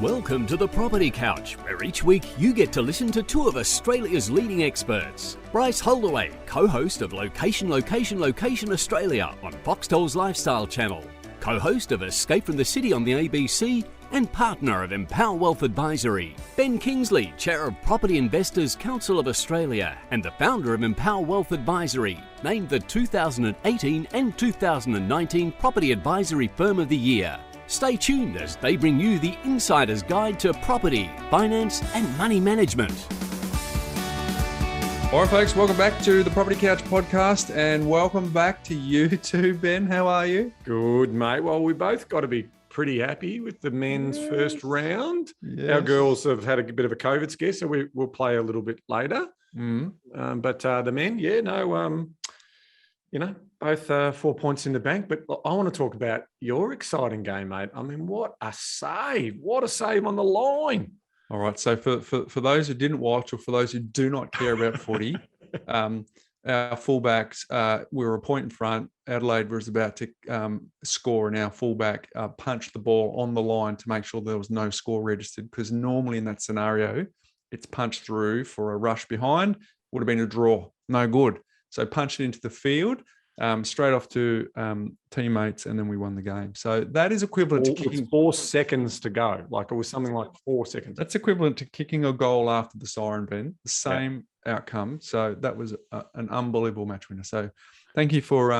Welcome to the Property Couch, where each week you get to listen to two of Australia's leading experts. Bryce Holdaway, co-host of Location Australia on Foxtel's Lifestyle Channel, co-host of Escape from the City on the ABC, and partner of Empower Wealth Advisory. Ben Kingsley, chair of Property Investors Council of Australia and the founder of Empower Wealth Advisory, named the 2018 and 2019 Property Advisory Firm of the Year. Stay tuned as they bring you the insider's guide to property, finance and money management. All right, folks, welcome back to the Property Couch podcast and welcome back to you too, Ben. How are you? Good, mate. Well, we both got to be pretty happy with the men's first round. Yes. Our girls have had a bit of a COVID scare, so we'll play a little bit later. But the men, both 4 points in the bank. But I want to talk about your exciting game, mate. I mean, what a save. What a save on the line. All right. So for those who didn't watch or for those who do not care about footy, our fullbacks, we were a point in front. Adelaide was about to score, and our fullback punched the ball on the line to make sure there was no score registered, because normally in that scenario, it's punched through for a rush behind, would have been a draw. No good. So punched it into the field, straight off to teammates, and then we won the game. So that is equivalent to kicking 4 seconds to go. Like it was something like 4 seconds. That's equivalent to kicking a goal after the siren, Ben. The same outcome. So that was an unbelievable match winner. So thank you for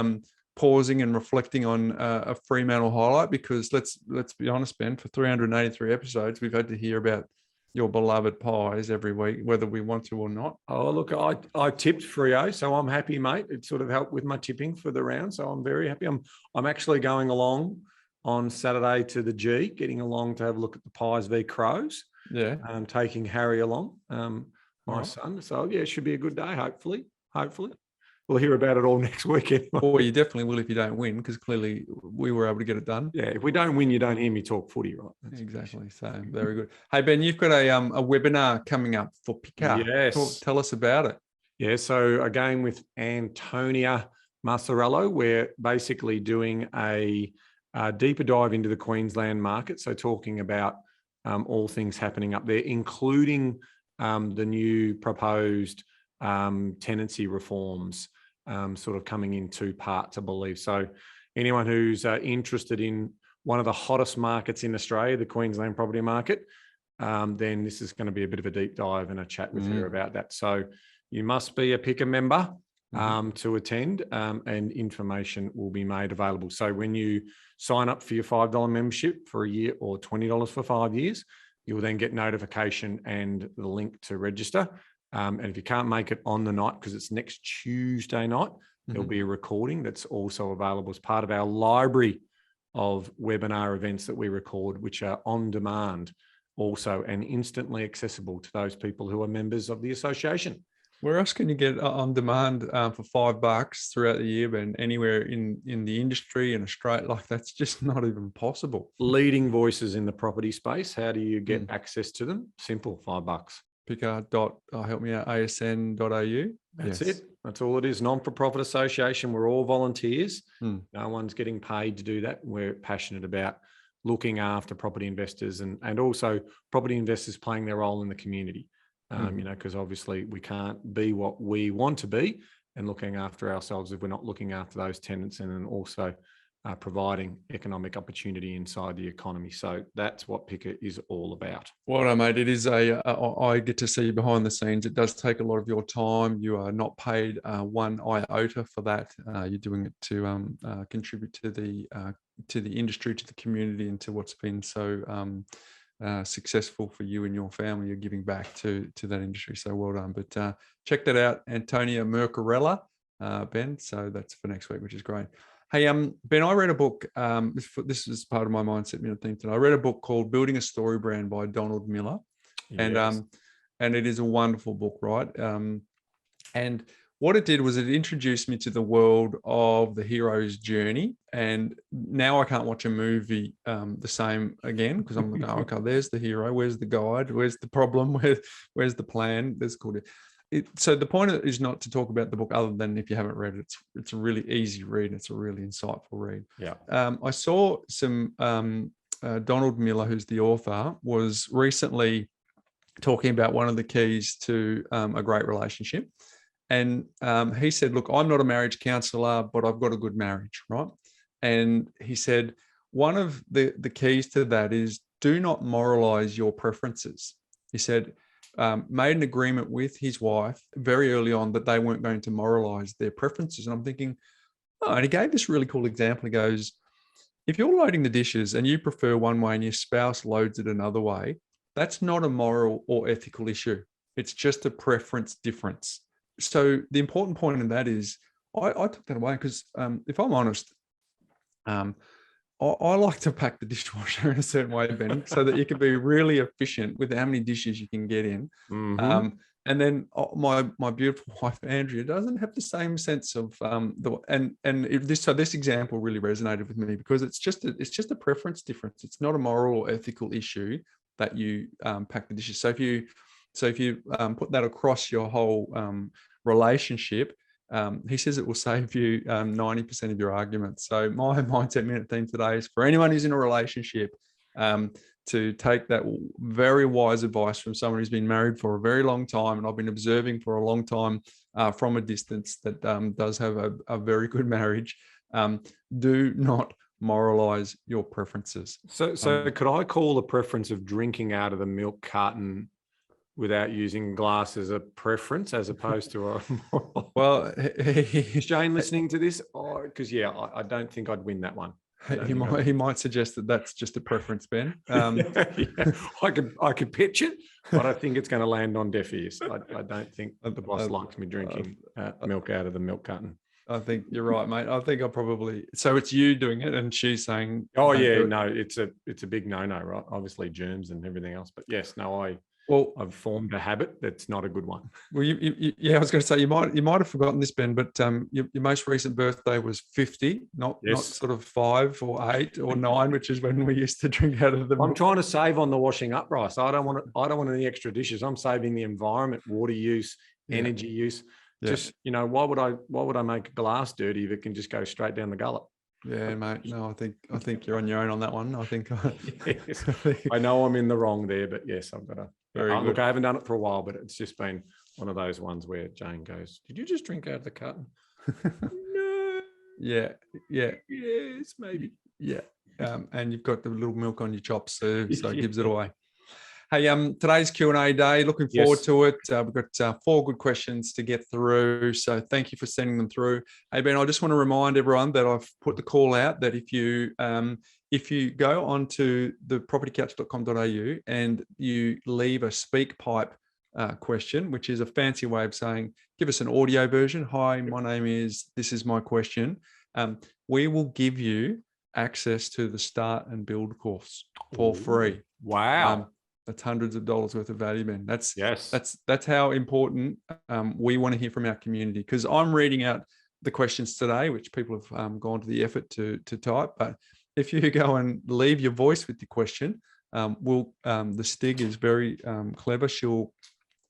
pausing and reflecting on a Fremantle highlight, because let's be honest, Ben, for 383 episodes, we've had to hear about your beloved Pies every week, whether we want to or not. Oh, look, I tipped Freo, so I'm happy, mate. It sort of helped with my tipping for the round, so I'm very happy. I'm actually going along on Saturday to the G, getting along to have a look at the Pies v Crows. Yeah. Taking Harry along, my son. So, yeah, it should be a good day, hopefully. We'll hear about it all next week anyway. Well, you definitely will if you don't win, because clearly we were able to get it done. Yeah, if we don't win, you don't hear me talk footy, right? That's exactly. So very good. Hey, Ben, you've got a webinar coming up for PICA. Yes. Tell us about it. Yeah, so again with Antonia Mercorella, we're basically doing a deeper dive into the Queensland market. So talking about all things happening up there, including the new proposed tenancy reforms sort of coming in two parts, I believe. So anyone who's interested in one of the hottest markets in Australia, the Queensland property market, then this is going to be a bit of a deep dive and a chat with her about that. So you must be a PICA member to attend, and information will be made available. So when you sign up for your $5 membership for a year or $20 for 5 years, you will then get notification and the link to register. And if you can't make it on the night, because it's next Tuesday night, there'll be a recording that's also available as part of our library of webinar events that we record, which are on demand also and instantly accessible to those people who are members of the association. Where else can you get on demand for $5 throughout the year, Ben? Anywhere in the industry in Australia? Like, that's just not even possible. Leading voices in the property space. How do you get access to them? Simple, $5. PICA.asn.au. That's it. That's all it is. Non-for-profit association. We're all volunteers. No one's getting paid to do that. We're passionate about looking after property investors and also property investors playing their role in the community. Because obviously we can't be what we want to be and looking after ourselves if we're not looking after those tenants, and then also providing economic opportunity inside the economy. So that's what PICA is all about. Well, mate, it is I get to see you behind the scenes. It does take a lot of your time. You are not paid one iota for that. You're doing it to contribute to the industry, to the community, and to what's been so successful for you and your family. You're giving back to that industry. So well done. But check that out, Antonia Mercorella, Ben. So that's for next week, which is great. Hey, Ben, I read a book. This is part of my Mindset Minute thing today. I read a book called Building a Story Brand by Donald Miller. Yes. And it is a wonderful book, right? And what it did was it introduced me to the world of the hero's journey. And now I can't watch a movie the same again, because I'm like, okay, there's the hero. Where's the guide? Where's the problem? Where's the plan? That's called it. So the point is not to talk about the book other than if you haven't read it, it's a really easy read. It's a really insightful read. Yeah. I saw some Donald Miller, who's the author, was recently talking about one of the keys to a great relationship. And he said, look, I'm not a marriage counselor, but I've got a good marriage, right? And he said, one of the keys to that is do not moralize your preferences. He said, made an agreement with his wife very early on that they weren't going to moralize their preferences. And I'm thinking, oh, and he gave this really cool example. He goes, if you're loading the dishes and you prefer one way and your spouse loads it another way, that's not a moral or ethical issue. It's just a preference difference. So the important point in that is I took that away because if I'm honest, I like to pack the dishwasher in a certain way, Ben, so that you can be really efficient with how many dishes you can get in. Mm-hmm. And then my beautiful wife Andrea doesn't have the same sense of this example really resonated with me because it's just a preference difference. It's not a moral or ethical issue that you pack the dishes. So if you put that across your whole relationship, he says it will save you 90% of your arguments. So my Mindset Minute theme today is for anyone who's in a relationship to take that very wise advice from someone who's been married for a very long time, and I've been observing for a long time from a distance that does have a very good marriage. Do not moralize your preferences. So could I call the preference of drinking out of the milk carton without using glass as a preference as opposed to a moral? Well, is Jane listening to this? Because I don't think I'd win that one. He might suggest that that's just a preference, Ben. I could pitch it, but I think it's going to land on deaf ears. I don't think the boss likes me drinking milk out of the milk carton. I think you're right, mate. I think so it's you doing it and she's saying, oh yeah, no, it's a big no-no, right? Obviously germs and everything else, but yes, no, I've formed a habit that's not a good one. Well, I was going to say you might have forgotten this, Ben, but your most recent birthday was 50, not sort of 5 or 8 or 9, which is when we used to drink out of the. I'm trying to save on the washing up, Bryce. I don't want any extra dishes. I'm saving the environment, water use, energy use. Yeah. Just why would I make a glass dirty if it can just go straight down the gullet? Yeah, mate. No, I think you're on your own on that one. I think yes. I know I'm in the wrong there, but yes, I've got to. Look, I haven't done it for a while, but it's just been one of those ones where Jane goes, "Did you just drink out of the carton?" No. Yeah. Yes, maybe. Yeah. And you've got the little milk on your chops, so it gives it away. Hey, today's Q&A day. Looking forward to it. We've got 4 good questions to get through, so thank you for sending them through. Hey, Ben, I just want to remind everyone that I've put the call out that if you go onto the propertycouch.com.au and you leave a speak pipe question, which is a fancy way of saying, give us an audio version. Hi, my name is, this is my question. We will give you access to the Start and Build course for free. Wow. That's hundreds of dollars worth of value, man. That's how important we want to hear from our community. Because I'm reading out the questions today, which people have gone to the effort to type. But if you go and leave your voice with the question, the Stig is very clever. She'll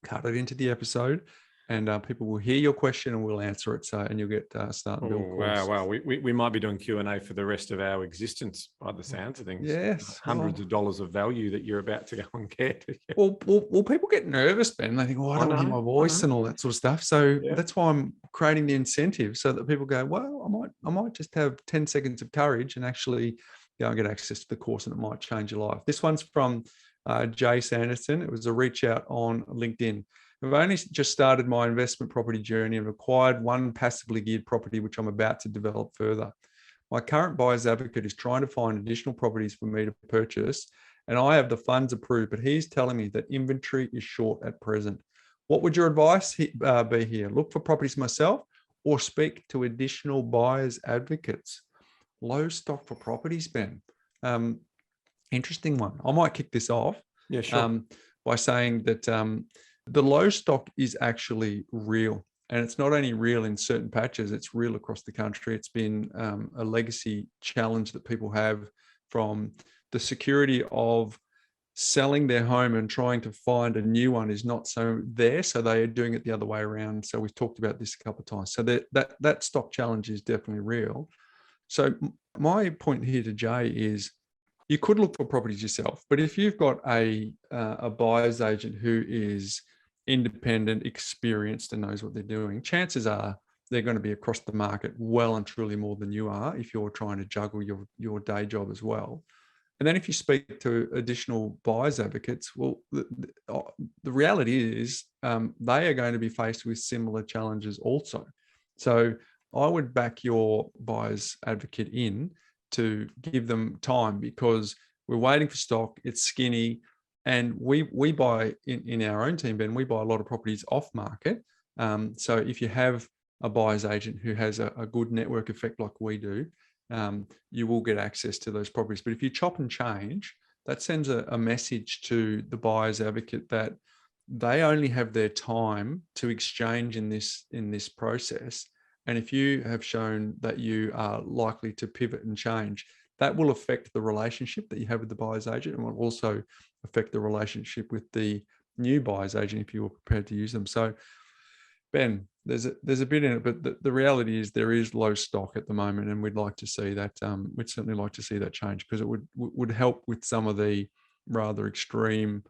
cut it into the episode, and people will hear your question and we'll answer it. So, and you'll get Start and Build course. Wow. We might be doing Q&A for the rest of our existence by the sounds of things. Yes. Hundreds of dollars of value that you're about to go and get. Well, people get nervous, Ben. They think, I don't want to hear my voice and all that sort of stuff. So that's why I'm creating the incentive so that people go, well, I might just have 10 seconds of courage and actually go and get access to the course, and it might change your life. This one's from Jay Sanderson. It was a reach out on LinkedIn. I've only just started my investment property journey and acquired one passively geared property, which I'm about to develop further. My current buyer's advocate is trying to find additional properties for me to purchase, and I have the funds approved, but he's telling me that inventory is short at present. What would your advice be here? Look for properties myself or speak to additional buyer's advocates? Low stock for properties, Ben. Interesting one. I might kick this off by saying that the low stock is actually real, and it's not only real in certain patches, it's real across the country. It's been a legacy challenge that people have from the security of selling their home and trying to find a new one is not so there. So they are doing it the other way around. So we've talked about this a couple of times. So that stock challenge is definitely real. So my point here to Jay is you could look for properties yourself, but if you've got a buyer's agent who is independent, experienced, and knows what they're doing, chances are they're going to be across the market well and truly more than you are if you're trying to juggle your day job as well. And then if you speak to additional buyers advocates, well, the reality is they are going to be faced with similar challenges also. So I would back your buyer's advocate in to give them time, because we're waiting for stock, it's skinny, and we buy in our own team, Ben, we buy a lot of properties off market. So if you have a buyer's agent who has a good network effect like we do, you will get access to those properties. But if you chop and change, that sends a message to the buyer's advocate that they only have their time to exchange in this process. And if you have shown that you are likely to pivot and change, that will affect the relationship that you have with the buyer's agent, and will also affect the relationship with the new buyer's agent if you were prepared to use them. So, Ben, there's a bit in it, but the reality is there is low stock at the moment, and we'd like to see that. We'd certainly like to see that change, because it would help with some of the rather extreme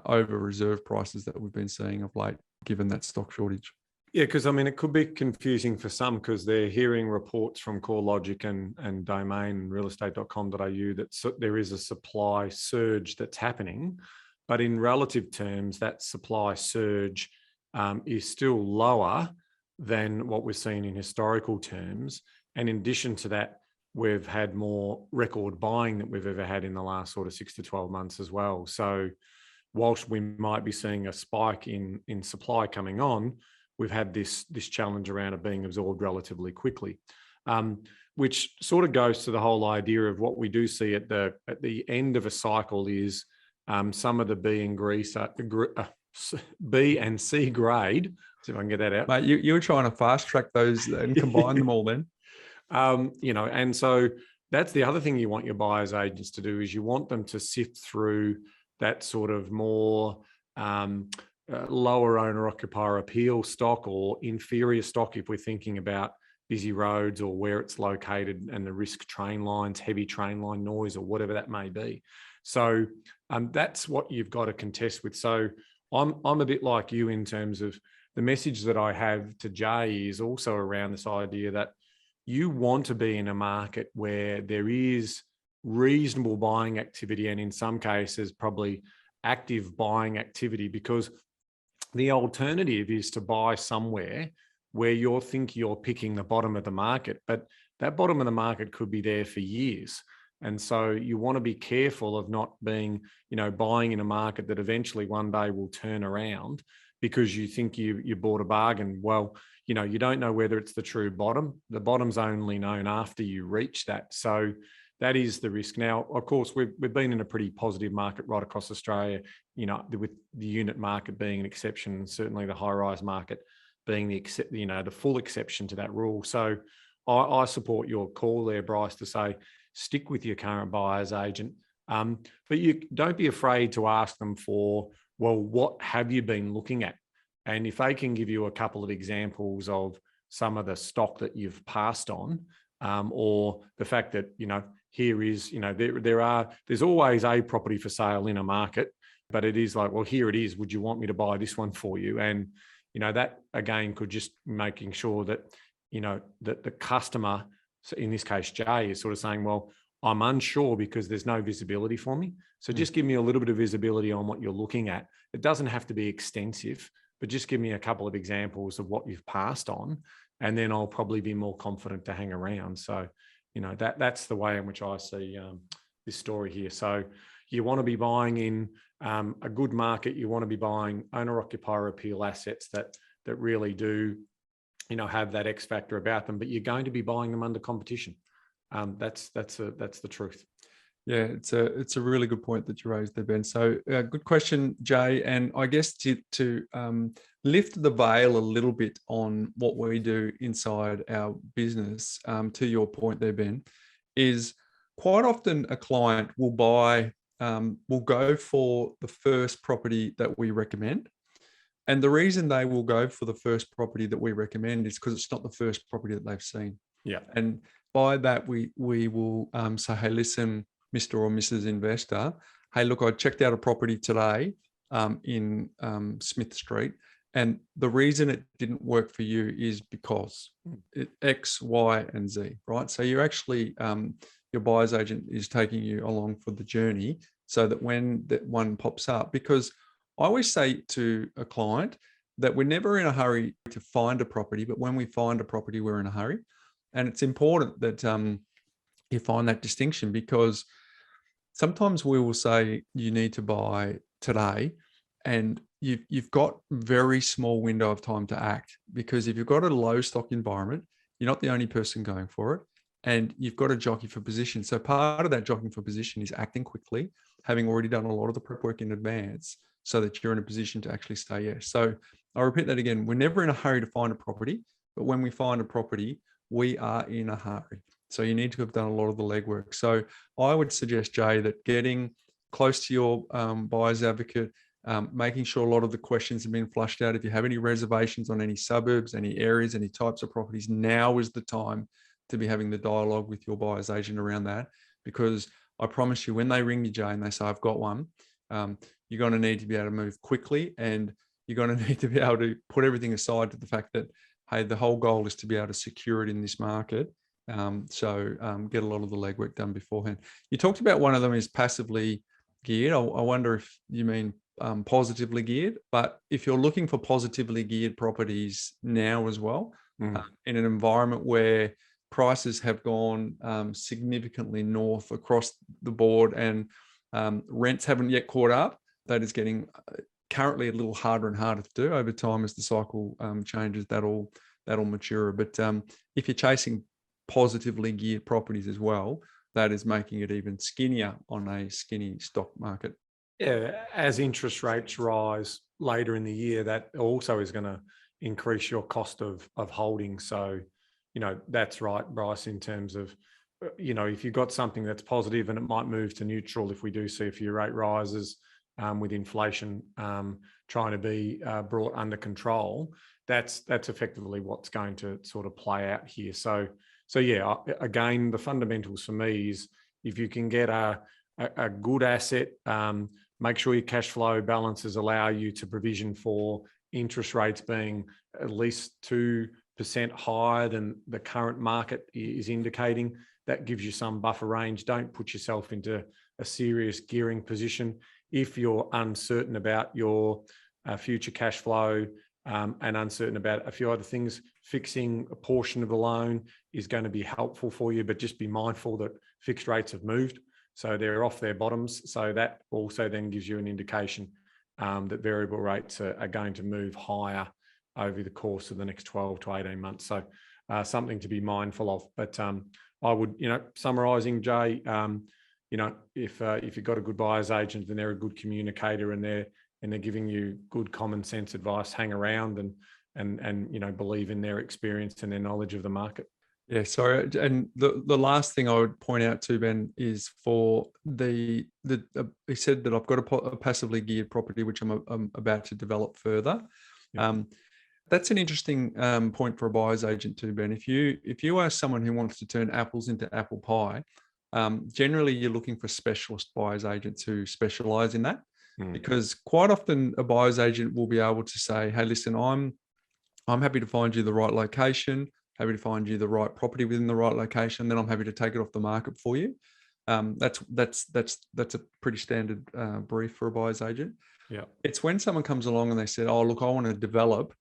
over reserve prices that we've been seeing of late, given that stock shortage. Yeah, because I mean, it could be confusing for some because they're hearing reports from CoreLogic and Domain, realestate.com.au, that there is a supply surge that's happening. But in relative terms, that supply surge is still lower than what we're seeing in historical terms. And in addition to that, we've had more record buying than we've ever had in the last sort of 6 to 12 months as well. So whilst we might be seeing a spike in supply coming on, we've had this challenge around it being absorbed relatively quickly, which sort of goes to the whole idea of what we do see at the end of a cycle is some of the B and C grade. See if I can get that out. Mate, you were trying to fast track those and combine them all then. And so that's the other thing you want your buyer's agents to do, is you want them to sift through that sort of more lower owner occupier appeal stock or inferior stock if we're thinking about busy roads or where it's located and the risk train lines, heavy train line noise, or whatever that may be. So that's what you've got to contest with. So I'm a bit like you in terms of the message that I have to Jay is also around this idea that you want to be in a market where there is reasonable buying activity, and in some cases probably active buying activity, because the alternative is to buy somewhere where you think you're picking the bottom of the market, but that bottom of the market could be there for years. And so you want to be careful of not being, buying in a market that eventually one day will turn around because you think you bought a bargain. Well, you don't know whether it's the true bottom. The bottom's only known after you reach that. So that is the risk. Now, of course, we've been in a pretty positive market right across Australia, with the unit market being an exception, and certainly the high-rise market being the full exception to that rule. So I support your call there, Bryce, to say stick with your current buyer's agent, but you don't be afraid to ask them for, well, what have you been looking at? And if they can give you a couple of examples of some of the stock that you've passed on, or the fact that, here is, there's always a property for sale in a market, but it is like, well, here it is. Would you want me to buy this one for you? And, that again could just making sure that, that the customer, so in this case, Jay, is sort of saying, well, I'm unsure because there's no visibility for me. So just give me a little bit of visibility on what you're looking at. It doesn't have to be extensive, but just give me a couple of examples of what you've passed on, and then I'll probably be more confident to hang around. So, that's the way in which I see this story here. So you want to be buying in a good market. You want to be buying owner-occupier appeal assets that really do, have that X factor about them, but you're going to be buying them under competition. That's the truth. Yeah, it's a really good point that you raised there, Ben. So good question, Jay. And I guess to lift the veil a little bit on what we do inside our business, to your point there, Ben, is quite often a client will go for the first property that we recommend. And the reason they will go for the first property that we recommend is because it's not the first property that they've seen. Yeah. And by that, we will say, hey, listen, Mr. or Mrs. Investor, hey, look, I checked out a property today in Smith Street, and the reason it didn't work for you is because X, Y, and Z, right? So you're actually, your buyer's agent is taking you along for the journey so that when that one pops up, because I always say to a client that we're never in a hurry to find a property, but when we find a property, we're in a hurry. And it's important that you find that distinction, because sometimes we will say you need to buy today, and you've got very small window of time to act, because if you've got a low stock environment, you're not the only person going for it, and you've got to jockey for position. So part of that jockeying for position is acting quickly, having already done a lot of the prep work in advance so that you're in a position to actually say yes. So I'll repeat that again. We're never in a hurry to find a property, but when we find a property, we are in a hurry. So you need to have done a lot of the legwork. So I would suggest, Jay, that getting close to your buyer's advocate, making sure a lot of the questions have been flushed out. If you have any reservations on any suburbs, any areas, any types of properties, now is the time to be having the dialogue with your buyer's agent around that. Because I promise you, when they ring you, Jay, and they say, I've got one, you're going to need to be able to move quickly, and you're going to need to be able to put everything aside to the fact that, hey, the whole goal is to be able to secure it in this market. So get a lot of the legwork done beforehand. You talked about one of them is passively geared. I wonder if you mean positively geared, but if you're looking for positively geared properties now as well, in an environment where prices have gone significantly north across the board, and rents haven't yet caught up, that is getting currently a little harder and harder to do over time as the cycle changes. That'll mature. But if you're chasing positively geared properties as well, that is making it even skinnier on a skinny stock market. Yeah, as interest rates rise later in the year, that also is going to increase your cost of holding. So, that's right, Bryce, in terms of, if you've got something that's positive and it might move to neutral if we do see a few rate rises with inflation trying to be brought under control, that's effectively what's going to sort of play out here. So yeah, again, the fundamentals for me is if you can get a good asset, make sure your cash flow balances allow you to provision for interest rates being at least 2% higher than the current market is indicating. That gives you some buffer range. Don't put yourself into a serious gearing position. If you're uncertain about your future cash flow and uncertain about a few other things, fixing a portion of the loan is going to be helpful for you, but just be mindful that fixed rates have moved. So they're off their bottoms. So that also then gives you an indication that variable rates are going to move higher over the course of the next 12 to 18 months. So something to be mindful of. But I would, summarising, Jay, if you've got a good buyer's agent and they're a good communicator and they're giving you good common sense advice, hang around and believe in their experience and their knowledge of the market. Yeah, sorry. And the last thing I would point out too, Ben, is for he said that I've got a passively geared property, which I'm about to develop further. Yeah. That's an interesting point for a buyer's agent too, Ben. If you are someone who wants to turn apples into apple pie, generally you're looking for specialist buyer's agents who specialize in that, because quite often a buyer's agent will be able to say, hey, listen, I'm happy to find you the right location, happy to find you the right property within the right location, then I'm happy to take it off the market for you. That's a pretty standard brief for a buyer's agent. Yeah, it's when someone comes along and they said, oh, look, I want to develop.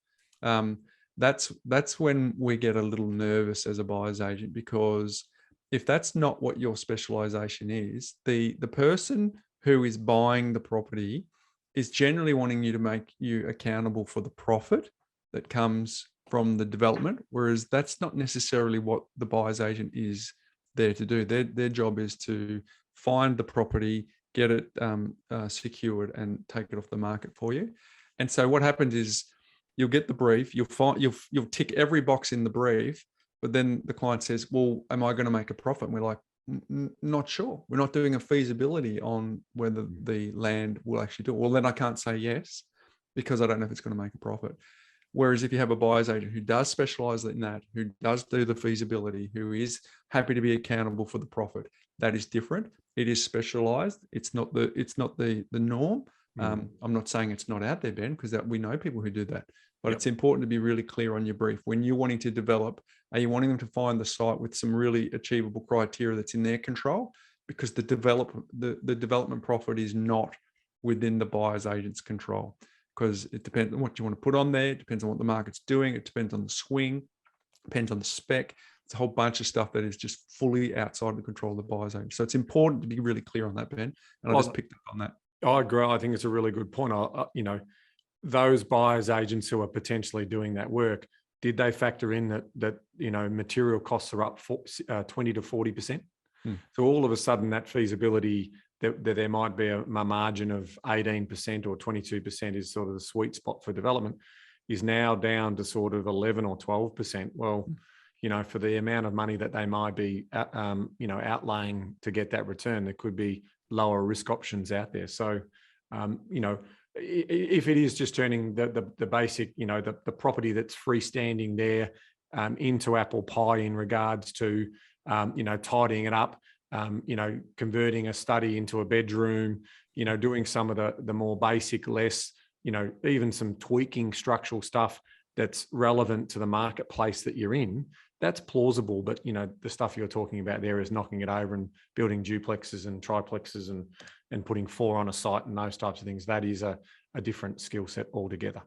That's when we get a little nervous as a buyer's agent, because if that's not what your specialization is, the person who is buying the property is generally wanting you to make you accountable for the profit that comes from the development, whereas that's not necessarily what the buyer's agent is there to do. Their job is to find the property, get it secured, and take it off the market for you. And so what happens is you'll get the brief, you'll tick every box in the brief, but then the client says, well, am I going to make a profit? And we're like, not sure. We're not doing a feasibility on whether the land will actually do it. Well, then I can't say yes, because I don't know if it's going to make a profit. Whereas if you have a buyer's agent who does specialize in that, who does do the feasibility, who is happy to be accountable for the profit, that is different. It is specialized. It's not the norm. I'm not saying it's not out there, Ben, because we know people who do that. But it's important to be really clear on your brief. When you're wanting to develop, are you wanting them to find the site with some really achievable criteria that's in their control? Because the development profit is not within the buyer's agent's control, because it depends on what you want to put on there. It depends on what the market's doing. It depends on the swing, depends on the spec. It's a whole bunch of stuff that is just fully outside the control of the buyer's agent. So it's important to be really clear on that, Ben. And I just picked up on that. I agree. I think it's a really good point. Those buyer's agents who are potentially doing that work, did they factor in that material costs are up 20 to 40%? So all of a sudden that feasibility, that there might be a margin of 18% or 22% is sort of the sweet spot for development, is now down to sort of 11 or 12%. Well, for the amount of money that they might be, outlaying to get that return, there could be lower risk options out there. So, if it is just turning the basic, the property that's freestanding there into apple pie in regards to, tidying it up, converting a study into a bedroom, doing some of the more basic, less, even some tweaking structural stuff that's relevant to the marketplace that you're in, that's plausible. But, the stuff you're talking about there is knocking it over and building duplexes and triplexes and putting 4 on a site and those types of things. That is a different skill set altogether.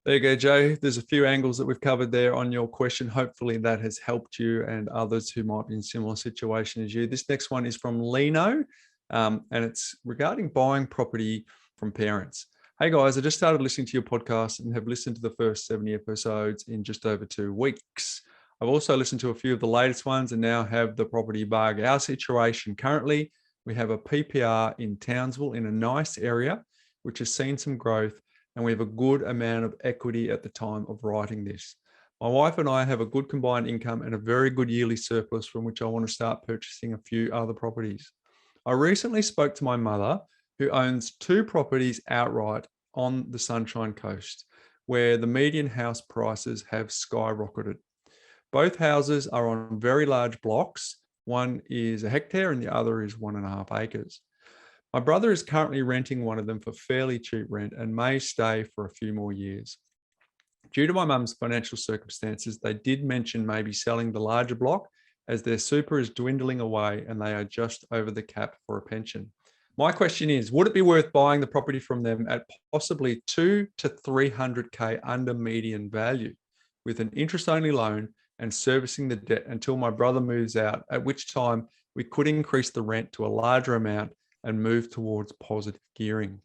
There you go, Joe. There's a few angles that we've covered there on your question. Hopefully that has helped you and others who might be in similar situation as you. This next one is from Leino, and it's regarding buying property from parents. Hey guys, I just started listening to your podcast and have listened to the first 70 episodes in just over 2 weeks. I've also listened to a few of the latest ones and now have the property bug. Our situation currently, we have a PPR in Townsville in a nice area, which has seen some growth, and we have a good amount of equity at the time of writing this. My wife and I have a good combined income and a very good yearly surplus from which I want to start purchasing a few other properties. I recently spoke to my mother, who owns 2 properties outright on the Sunshine Coast, where the median house prices have skyrocketed. Both houses are on very large blocks. One is a hectare and the other is 1.5 acres. My brother is currently renting one of them for fairly cheap rent and may stay for a few more years. Due to my mum's financial circumstances, they did mention maybe selling the larger block as their super is dwindling away and they are just over the cap for a pension. My question is, would it be worth buying the property from them at possibly 200 to 300K under median value with an interest-only loan and servicing the debt until my brother moves out, at which time we could increase the rent to a larger amount and move towards positive gearing?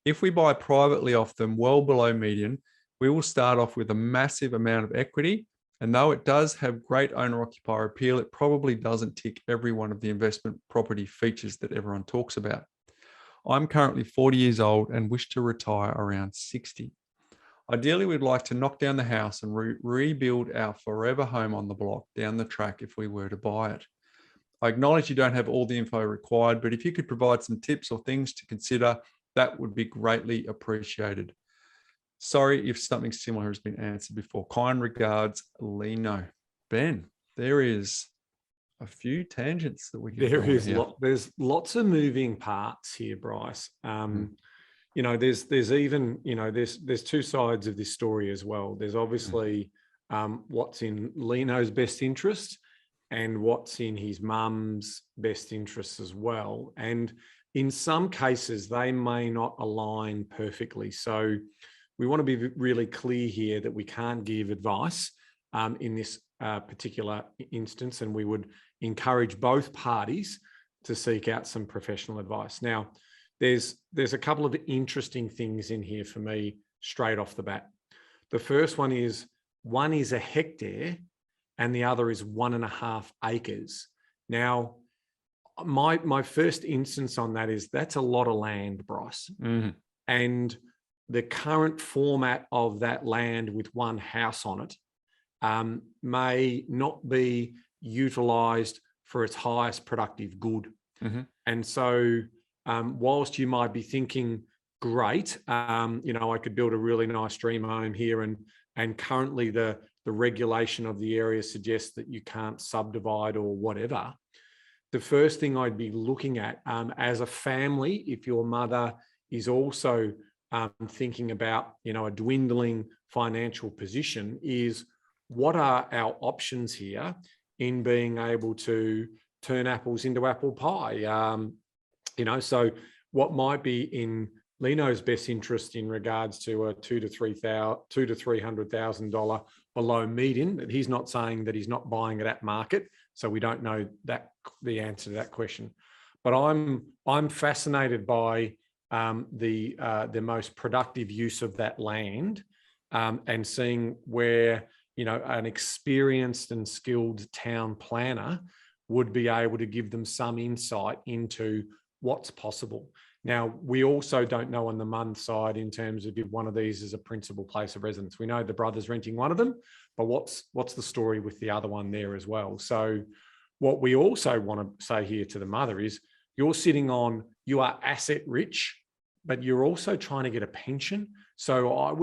If we buy privately off them well below median, we will start off with a massive amount of equity. And though it does have great owner-occupier appeal, it probably doesn't tick every one of the investment property features that everyone talks about. I'm currently 40 years old and wish to retire around 60. Ideally, we'd like to knock down the house and rebuild our forever home on the block down the track if we were to buy it. I acknowledge you don't have all the info required, but if you could provide some tips or things to consider, that would be greatly appreciated. Sorry if something similar has been answered before. Kind regards, Leino. Ben, there is a few tangents that we can. There's lots of moving parts here, Bryce. There's even, there's 2 sides of this story as well. There's obviously what's in Leino's best interest and what's in his mum's best interests as well. And in some cases, they may not align perfectly. So we want to be really clear here that we can't give advice in this particular instance, and we would encourage both parties to seek out some professional advice. Now, there's a couple of interesting things in here for me straight off the bat. The first one is a hectare and the other is 1.5 acres. Now, my first instance on that is that's a lot of land, Bryce. Mm-hmm. And the current format of that land with one house on it may not be utilized for its highest productive good. Mm-hmm. And so whilst you might be thinking, great, I could build a really nice dream home here, and currently the regulation of the area suggests that you can't subdivide or whatever, the first thing I'd be looking at as a family, if your mother is also thinking about, a dwindling financial position, is what are our options here in being able to turn apples into apple pie? So what might be in Leino's best interest in regards to a $200,000 to $300,000 below median, that he's not saying that he's not buying it at market, so we don't know the answer to that question. But I'm fascinated by the most productive use of that land, and seeing where an experienced and skilled town planner would be able to give them some insight into what's possible. Now, we also don't know on the mum side in terms of if one of these is a principal place of residence. We know the brother's renting one of them, but what's the story with the other one there as well? So what we also want to say here to the mother is, you are asset rich, but you're also trying to get a pension. So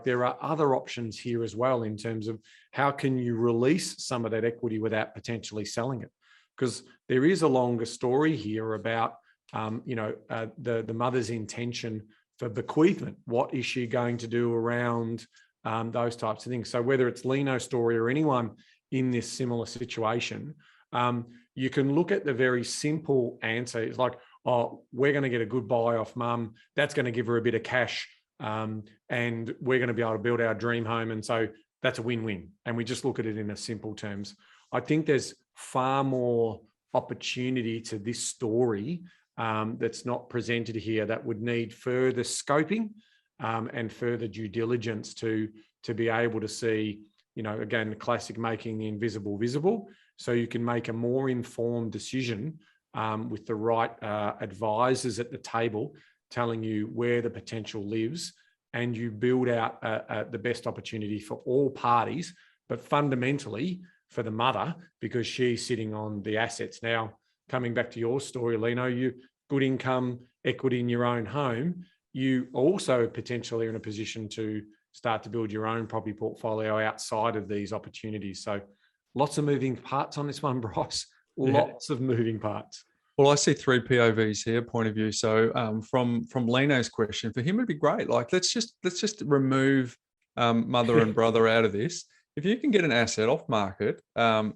there are other options here as well in terms of how can you release some of that equity without potentially selling it? Because there is a longer story here about the mother's intention for bequeathment. What is she going to do around those types of things? So whether it's Leino's story or anyone in this similar situation, you can look at the very simple answer. It's like, oh, we're going to get a good buy off mum. That's going to give her a bit of cash, and we're going to be able to build our dream home. And so that's a win-win. And we just look at it in a simple terms. I think there's far more opportunity to this story that's not presented here, that would need further scoping and further due diligence to be able to see, again, the classic making the invisible visible, so you can make a more informed decision with the right advisors at the table telling you where the potential lives, and you build out the best opportunity for all parties, but fundamentally for the mother, because she's sitting on the assets. Now, coming back to your story, Leino, you good income, equity in your own home, you also potentially are in a position to start to build your own property portfolio outside of these opportunities. So lots of moving parts on this one, Bryce. Lots of moving parts. Well, I see 3 POVs here, point of view. So from Leino's question, for him it'd be great. Like let's just remove mother and brother out of this. If you can get an asset off market,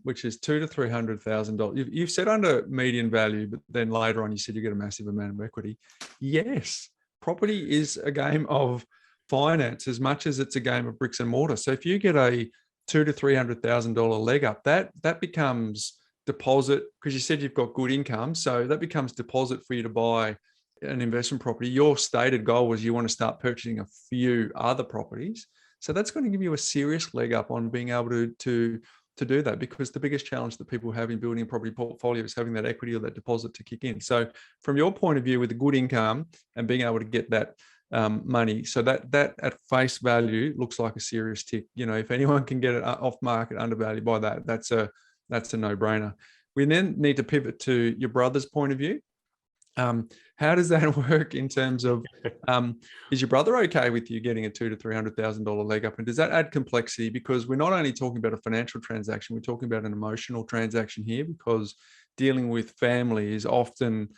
which is $200,000 to $300,000, you've said under median value, but then later on you said you get a massive amount of equity. Yes, property is a game of finance as much as it's a game of bricks and mortar. So if you get a $200,000 to $300,000 leg up, that becomes deposit, because you said you've got good income, so that becomes deposit for you to buy an investment property. Your stated goal was you want to start purchasing a few other properties. So that's going to give you a serious leg up on being able to do that, because the biggest challenge that people have in building a property portfolio is having that equity or that deposit to kick in. So from your point of view, with a good income and being able to get that money, so that at face value looks like a serious tick. If anyone can get it off market undervalued by that, that's a no-brainer. We then need to pivot to your brother's point of view. How does that work in terms of, is your brother okay with you getting a $200,000 to $300,000 leg up? And does that add complexity? Because we're not only talking about a financial transaction, we're talking about an emotional transaction here, because dealing with family is often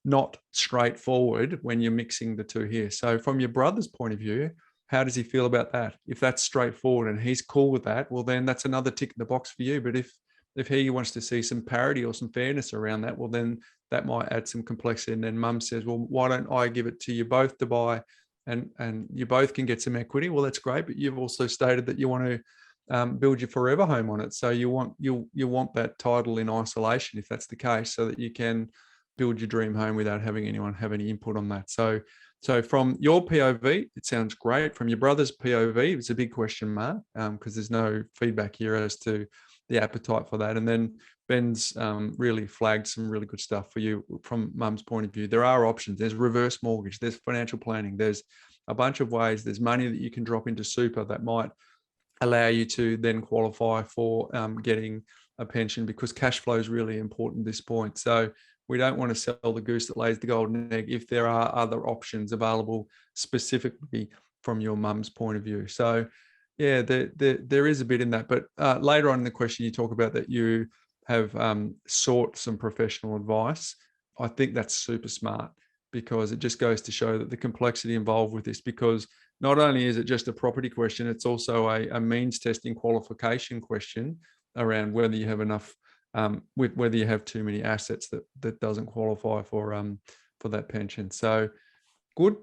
not straightforward when you're mixing the two here. So from your brother's point of view, how does he feel about that? If that's straightforward and he's cool with that, well, then that's another tick in the box for you. But if he wants to see some parity or some fairness around that, well, then that might add some complexity. And then mum says, well, why don't I give it to you both to buy, and you both can get some equity? Well, that's great. But you've also stated that you want to build your forever home on it. So you want that title in isolation, if that's the case, so that you can build your dream home without having anyone have any input on that. So from your POV, it sounds great. From your brother's POV, it's a big question mark, because there's no feedback here as to the appetite for that. And then Ben's really flagged some really good stuff for you from mum's point of view. There are options. There's reverse mortgage. There's financial planning. There's a bunch of ways. There's money that you can drop into super that might allow you to then qualify for getting a pension, because cash flow is really important at this point. So we don't want to sell the goose that lays the golden egg if there are other options available specifically from your mum's point of view. So yeah, there is a bit in that. But later on in the question, you talk about that you have sought some professional advice, I think that's super smart, because it just goes to show that the complexity involved with this, because not only is it just a property question, it's also a means testing qualification question around whether you have enough, whether you have too many assets that doesn't qualify for that pension. So good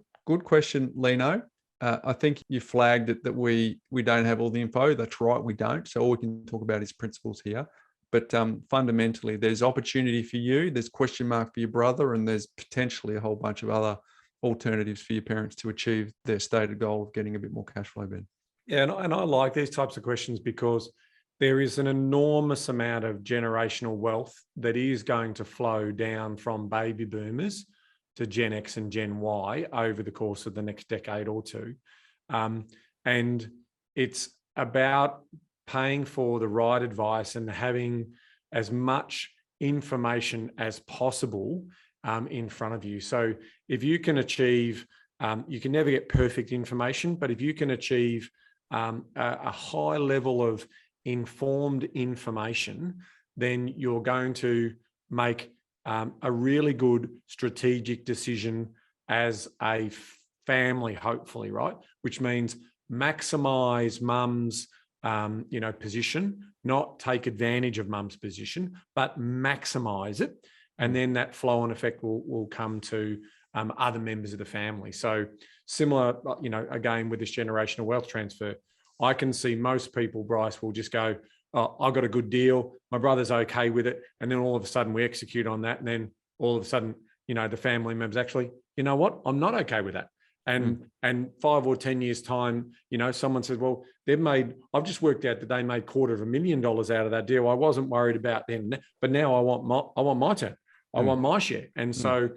question, Leino. I think you flagged it that we don't have all the info. That's right, we don't. So all we can talk about is principles here. But fundamentally, there's opportunity for you, there's question mark for your brother, and there's potentially a whole bunch of other alternatives for your parents to achieve their stated goal of getting a bit more cash flow, Ben. Yeah, and I like these types of questions because there is an enormous amount of generational wealth that is going to flow down from baby boomers to Gen X and Gen Y over the course of the next decade or two. And it's about paying for the right advice and having as much information as possible in front of you. So if you can achieve, you can never get perfect information, but if you can achieve a high level of informed information, then you're going to make a really good strategic decision as a family, hopefully, right? Which means maximize mum's position, not take advantage of mum's position, but maximize it. And then that flow on effect will come to other members of the family. So similar, again, with this generational wealth transfer, I can see most people, Bryce, will just go, oh, I got a good deal. My brother's okay with it. And then all of a sudden we execute on that. And then all of a sudden, the family members actually, you know what? I'm not okay with that. And 5 or 10 years time, someone says, well, I've just worked out that they made $250,000 out of that deal. I wasn't worried about them, but now I want my turn. I want my share. And so,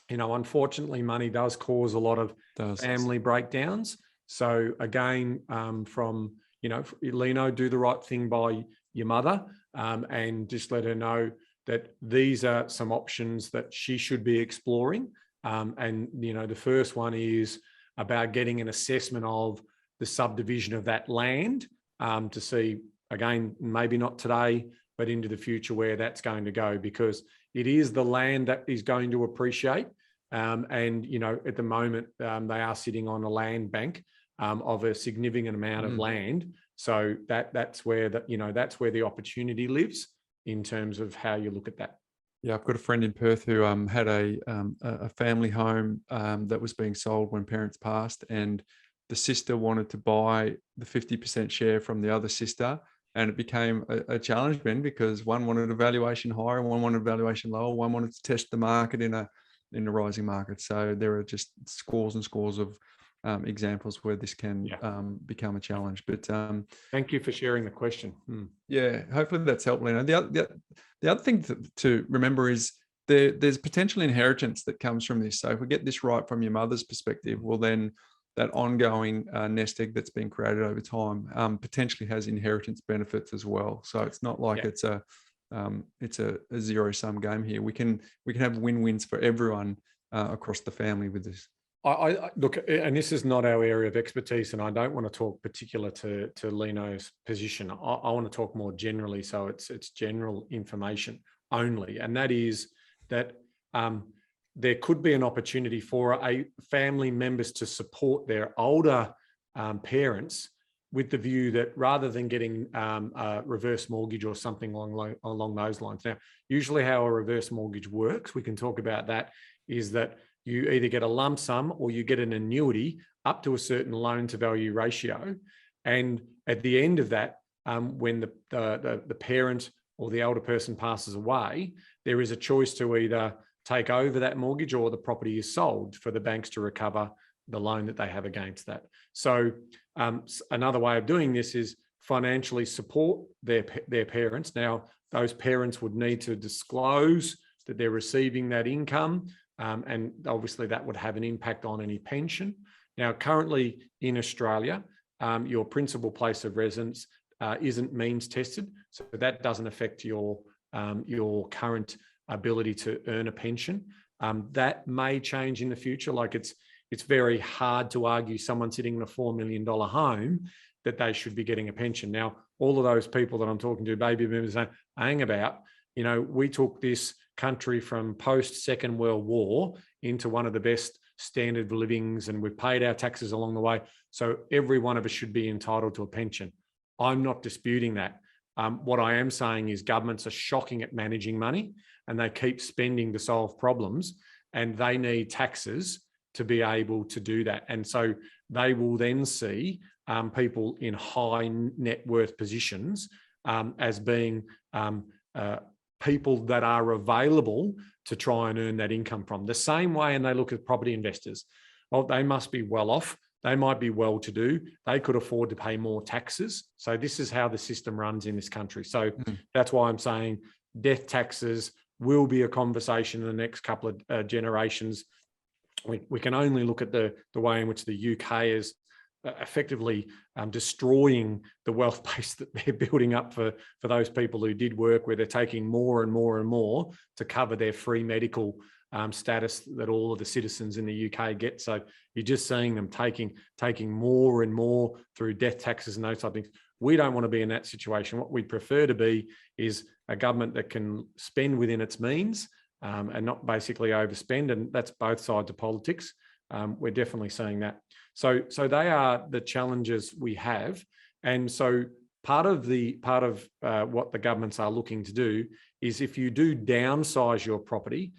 unfortunately, money does cause a lot of family breakdowns. So again, from, Leino, do the right thing by your mother, and just let her know that these are some options that she should be exploring. And, the first one is about getting an assessment of the subdivision of that land, to see, again, maybe not today, but into the future where that's going to go, because it is the land that is going to appreciate. And, at the moment, they are sitting on a land bank of a significant amount of land. So that's where that's where the opportunity lives in terms of how you look at that. Yeah, I've got a friend in Perth who had a family home that was being sold when parents passed, and the sister wanted to buy the 50% share from the other sister, and it became a challenge, Ben, because one wanted a valuation higher, one wanted a valuation lower, one wanted to test the market in a rising market. So there are just scores and scores of examples where this can become a challenge. But thank you for sharing the question. Yeah, hopefully that's helped, Leino. The other thing to remember is there's potential inheritance that comes from this. So if we get this right from your mother's perspective, well, then that ongoing nest egg that's been created over time potentially has inheritance benefits as well. So it's not like it's a zero-sum game here. We can have win-wins for everyone across the family with this. I look, and this is not our area of expertise, and I don't want to talk particular to Leino's position. I want to talk more generally, so it's general information only, and that is that there could be an opportunity for a family members to support their older parents, with the view that rather than getting a reverse mortgage or something along those lines. Now, usually how a reverse mortgage works, we can talk about that, is that you either get a lump sum or you get an annuity up to a certain loan to value ratio. And at the end of that, when the parent or the elder person passes away, there is a choice to either take over that mortgage or the property is sold for the banks to recover the loan that they have against that. So another way of doing this is financially support their parents. Now, those parents would need to disclose that they're receiving that income, and obviously that would have an impact on any pension. Now, currently in Australia, your principal place of residence isn't means tested, so that doesn't affect your current ability to earn a pension. That may change in the future. Like it's very hard to argue someone sitting in a $4 million home that they should be getting a pension. Now, all of those people that I'm talking to, baby boomers, saying, hang about, we took this country from post-Second World War into one of the best standard of livings, and we've paid our taxes along the way. So every one of us should be entitled to a pension. I'm not disputing that. What I am saying is governments are shocking at managing money, and they keep spending to solve problems, and they need taxes to be able to do that. And so they will then see people in high net worth positions as being people that are available to try and earn that income from. The same way, and they look at property investors. Well, they must be well off. They might be well-to-do. They could afford to pay more taxes. So this is how the system runs in this country. So that's why I'm saying death taxes will be a conversation in the next couple of generations. We can only look at the way in which the UK is effectively destroying the wealth base that they're building up for those people who did work, where they're taking more and more and more to cover their free medical status that all of the citizens in the UK get. So you're just seeing them taking more and more through death taxes and those type of things. We don't want to be in that situation. What we prefer to be is a government that can spend within its means and not basically overspend. And that's both sides of politics. We're definitely seeing that. So they are the challenges we have. And so part of what the governments are looking to do is, if you do downsize your property,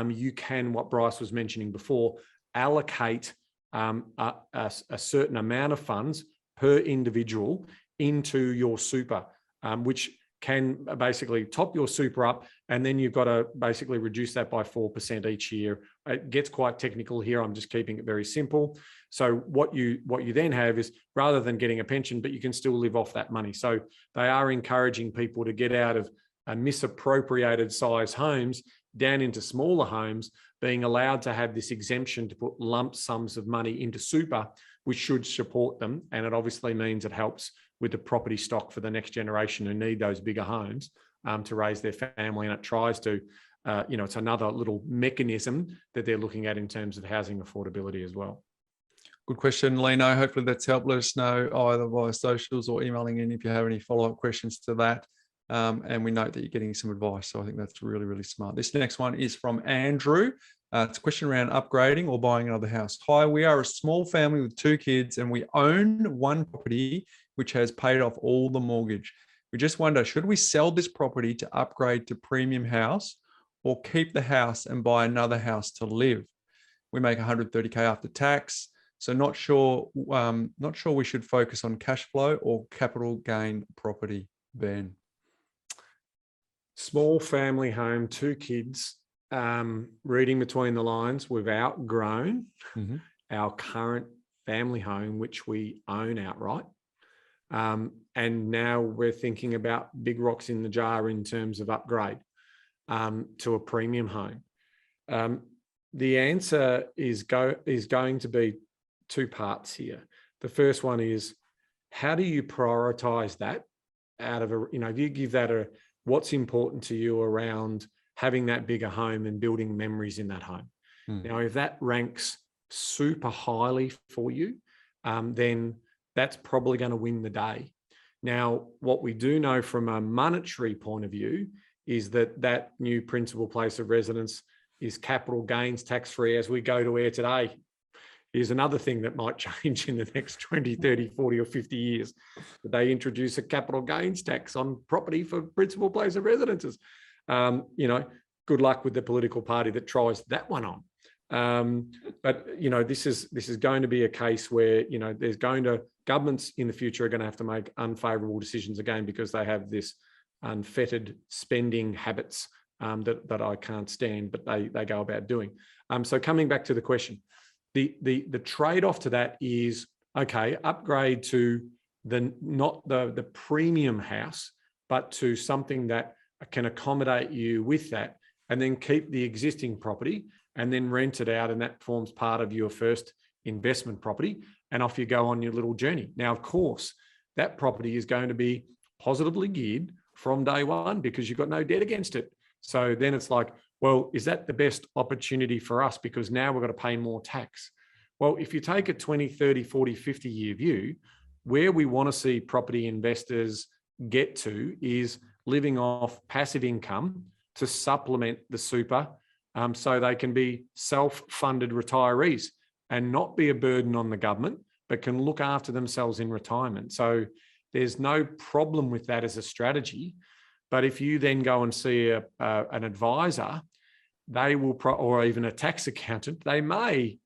you can, what Bryce was mentioning before, allocate a certain amount of funds per individual into your super, which can basically top your super up, and then you've got to basically reduce that by 4% each year. It gets quite technical here. I'm just keeping it very simple. So what you then have is, rather than getting a pension, but you can still live off that money. So they are encouraging people to get out of misappropriated size homes down into smaller homes, being allowed to have this exemption to put lump sums of money into super, which should support them. And it obviously means it helps with the property stock for the next generation who need those bigger homes to raise their family. And it tries to, it's another little mechanism that they're looking at in terms of housing affordability as well. Good question, Leino. Hopefully that's helped. Let us know either via socials or emailing in if you have any follow-up questions to that. And we note that you're getting some advice. So I think that's really, really smart. This next one is from Andrew. It's a question around upgrading or buying another house. Hi, we are a small family with 2 kids and we own one property which has paid off all the mortgage. We just wonder, should we sell this property to upgrade to premium house or keep the house and buy another house to live? We make 130K after tax. So not sure we should focus on cash flow or capital gain property, Ben. Small family home, 2 kids, reading between the lines, we've outgrown our current family home, which we own outright. And now we're thinking about big rocks in the jar in terms of upgrade to a premium home. The answer is going to be 2 parts here. The first one is, how do you prioritize that out of if you give that what's important to you around having that bigger home and building memories in that home. Now, if that ranks super highly for you, then that's probably going to win the day. Now, what we do know from a monetary point of view is that new principal place of residence is capital gains tax-free as we go to air today. Here's another thing that might change in the next 20, 30, 40 or 50 years. That they introduce a capital gains tax on property for principal place of residences. Good luck with the political party that tries that one on. But this is going to be a case where, governments in the future are going to have to make unfavorable decisions again, because they have this unfettered spending habits that I can't stand, but they go about doing. So coming back to the question, the trade-off to that is, okay, upgrade to not the premium house, but to something that can accommodate you with that, and then keep the existing property and then rent it out, and that forms part of your first investment property, and off you go on your little journey. Now, of course, that property is going to be positively geared from day one because you've got no debt against it. So then it's like, well, is that the best opportunity for us? Because now we've got to pay more tax. Well, if you take a 20, 30, 40, 50 year view, where we want to see property investors get to is living off passive income to supplement the super, so they can be self-funded retirees and not be a burden on the government, but can look after themselves in retirement. So there's no problem with that as a strategy. But if you then go and see an advisor, they will, or even a tax accountant, they may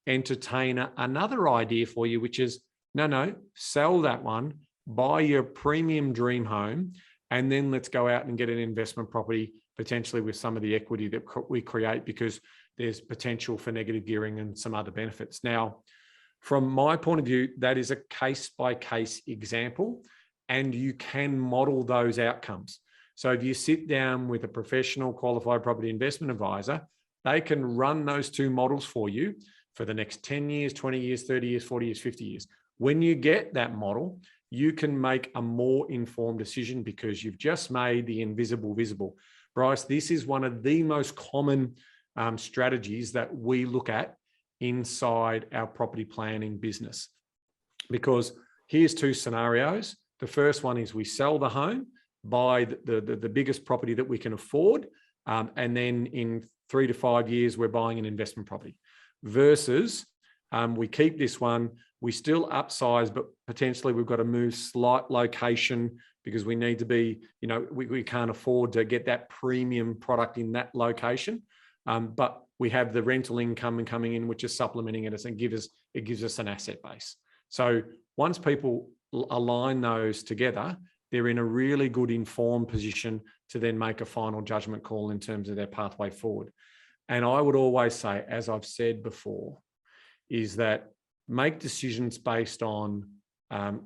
entertain another idea for you, which is, no, sell that one, buy your premium dream home, and then let's go out and get an investment property, potentially with some of the equity that we create, because there's potential for negative gearing and some other benefits. Now, from my point of view, that is a case-by-case example, and you can model those outcomes. So if you sit down with a professional qualified property investment advisor, they can run those two models for you for the next 10 years, 20 years, 30 years, 40 years, 50 years. When you get that model, you can make a more informed decision because you've just made the invisible visible. Bryce, this is one of the most common strategies that we look at inside our property planning business. Because here's two scenarios. The first one is we sell the home, buy the biggest property that we can afford, and then in 3 to 5 years, we're buying an investment property. Versus we keep this one, we still upsize, but potentially we've got to move slight location because we need to be, we can't afford to get that premium product in that location. But we have the rental income coming in, which is supplementing it and it gives us an asset base. So once people align those together, they're in a really good informed position to then make a final judgment call in terms of their pathway forward. And I would always say, as I've said before, is that make decisions based on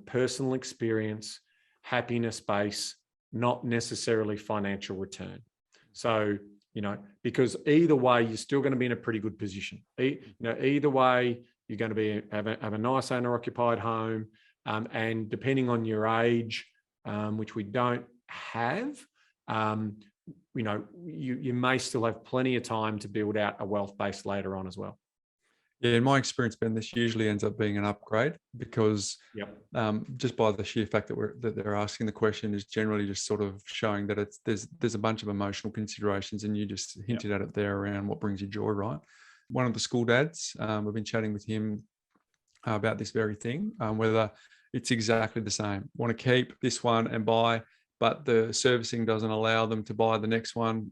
personal experience, happiness base, not necessarily financial return. So, because either way, you're still going to be in a pretty good position. Either way, you're going to have a nice owner-occupied home, and depending on your age, which we don't have, you may still have plenty of time to build out a wealth base later on as well. Yeah, in my experience, Ben, this usually ends up being an upgrade because just by the sheer fact that they're asking the question is generally just sort of showing that there's a bunch of emotional considerations, and you just hinted at it there around what brings you joy, right? One of the school dads, we've been chatting with him about this very thing, whether it's exactly the same. Want to keep this one and buy, but the servicing doesn't allow them to buy the next one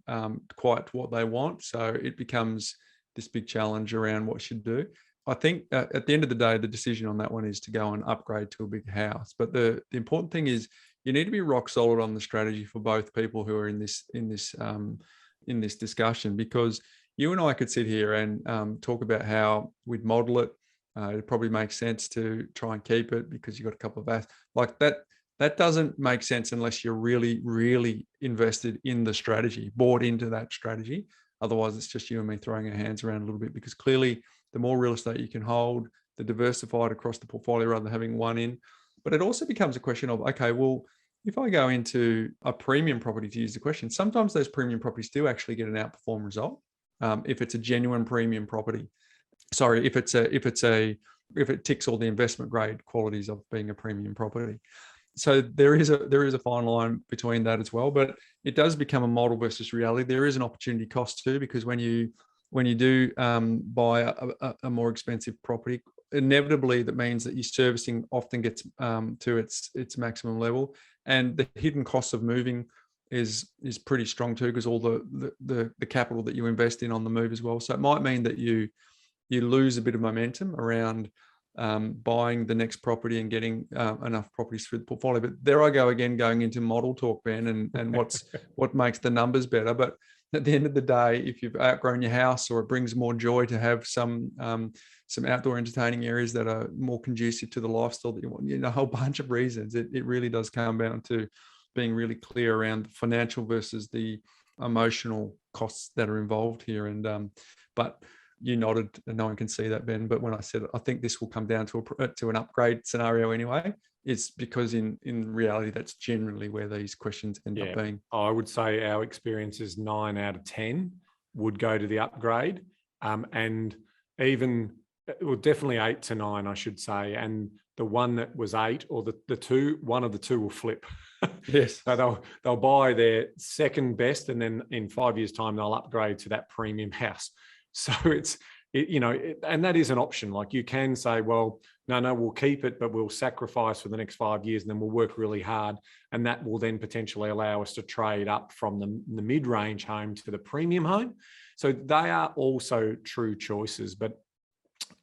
quite what they want. So it becomes this big challenge around what should do. I think at the end of the day, the decision on that one is to go and upgrade to a big house. But the important thing is you need to be rock solid on the strategy for both people who are in this discussion, because you and I could sit here and talk about how we'd model it. It probably makes sense to try and keep it because you've got a couple of assets like that. That doesn't make sense unless you're really, really invested in the strategy, bought into that strategy. Otherwise, it's just you and me throwing our hands around a little bit, because clearly the more real estate you can hold, the diversified across the portfolio rather than having one in. But it also becomes a question of, okay, well, if I go into a premium property, to use the question, sometimes those premium properties do actually get an outperform result. If it's a genuine premium property. Sorry, if it ticks all the investment grade qualities of being a premium property. So there is a fine line between that as well, but it does become a model versus reality. There is an opportunity cost too, because when you do buy a more expensive property, inevitably that means that your servicing often gets to its maximum level, and the hidden costs of moving is pretty strong too, because all the capital that you invest in on the move as well. So it might mean that you lose a bit of momentum around buying the next property and getting enough properties through the portfolio. But there I go again, going into model talk, Ben, and what makes the numbers better. But at the end of the day, if you've outgrown your house, or it brings more joy to have some outdoor entertaining areas that are more conducive to the lifestyle that you want, a whole bunch of reasons, it really does come down to being really clear around the financial versus the emotional costs that are involved here. And but you nodded, and no one can see that, Ben. But when I said I think this will come down to an upgrade scenario anyway, it's because in reality that's generally where these questions end up being. I would say our experience is 9 out of 10 would go to the upgrade, and even well, definitely 8 to 9, I should say. And the one that was 8, or the two, one of the two will flip. Yes. So they'll buy their second best, and then in 5 years' time they'll upgrade to that premium house. So and that is an option. Like, you can say, well, no, we'll keep it, but we'll sacrifice for the next 5 years, and then we'll work really hard, and that will then potentially allow us to trade up from the mid-range home to the premium home. So they are also true choices. But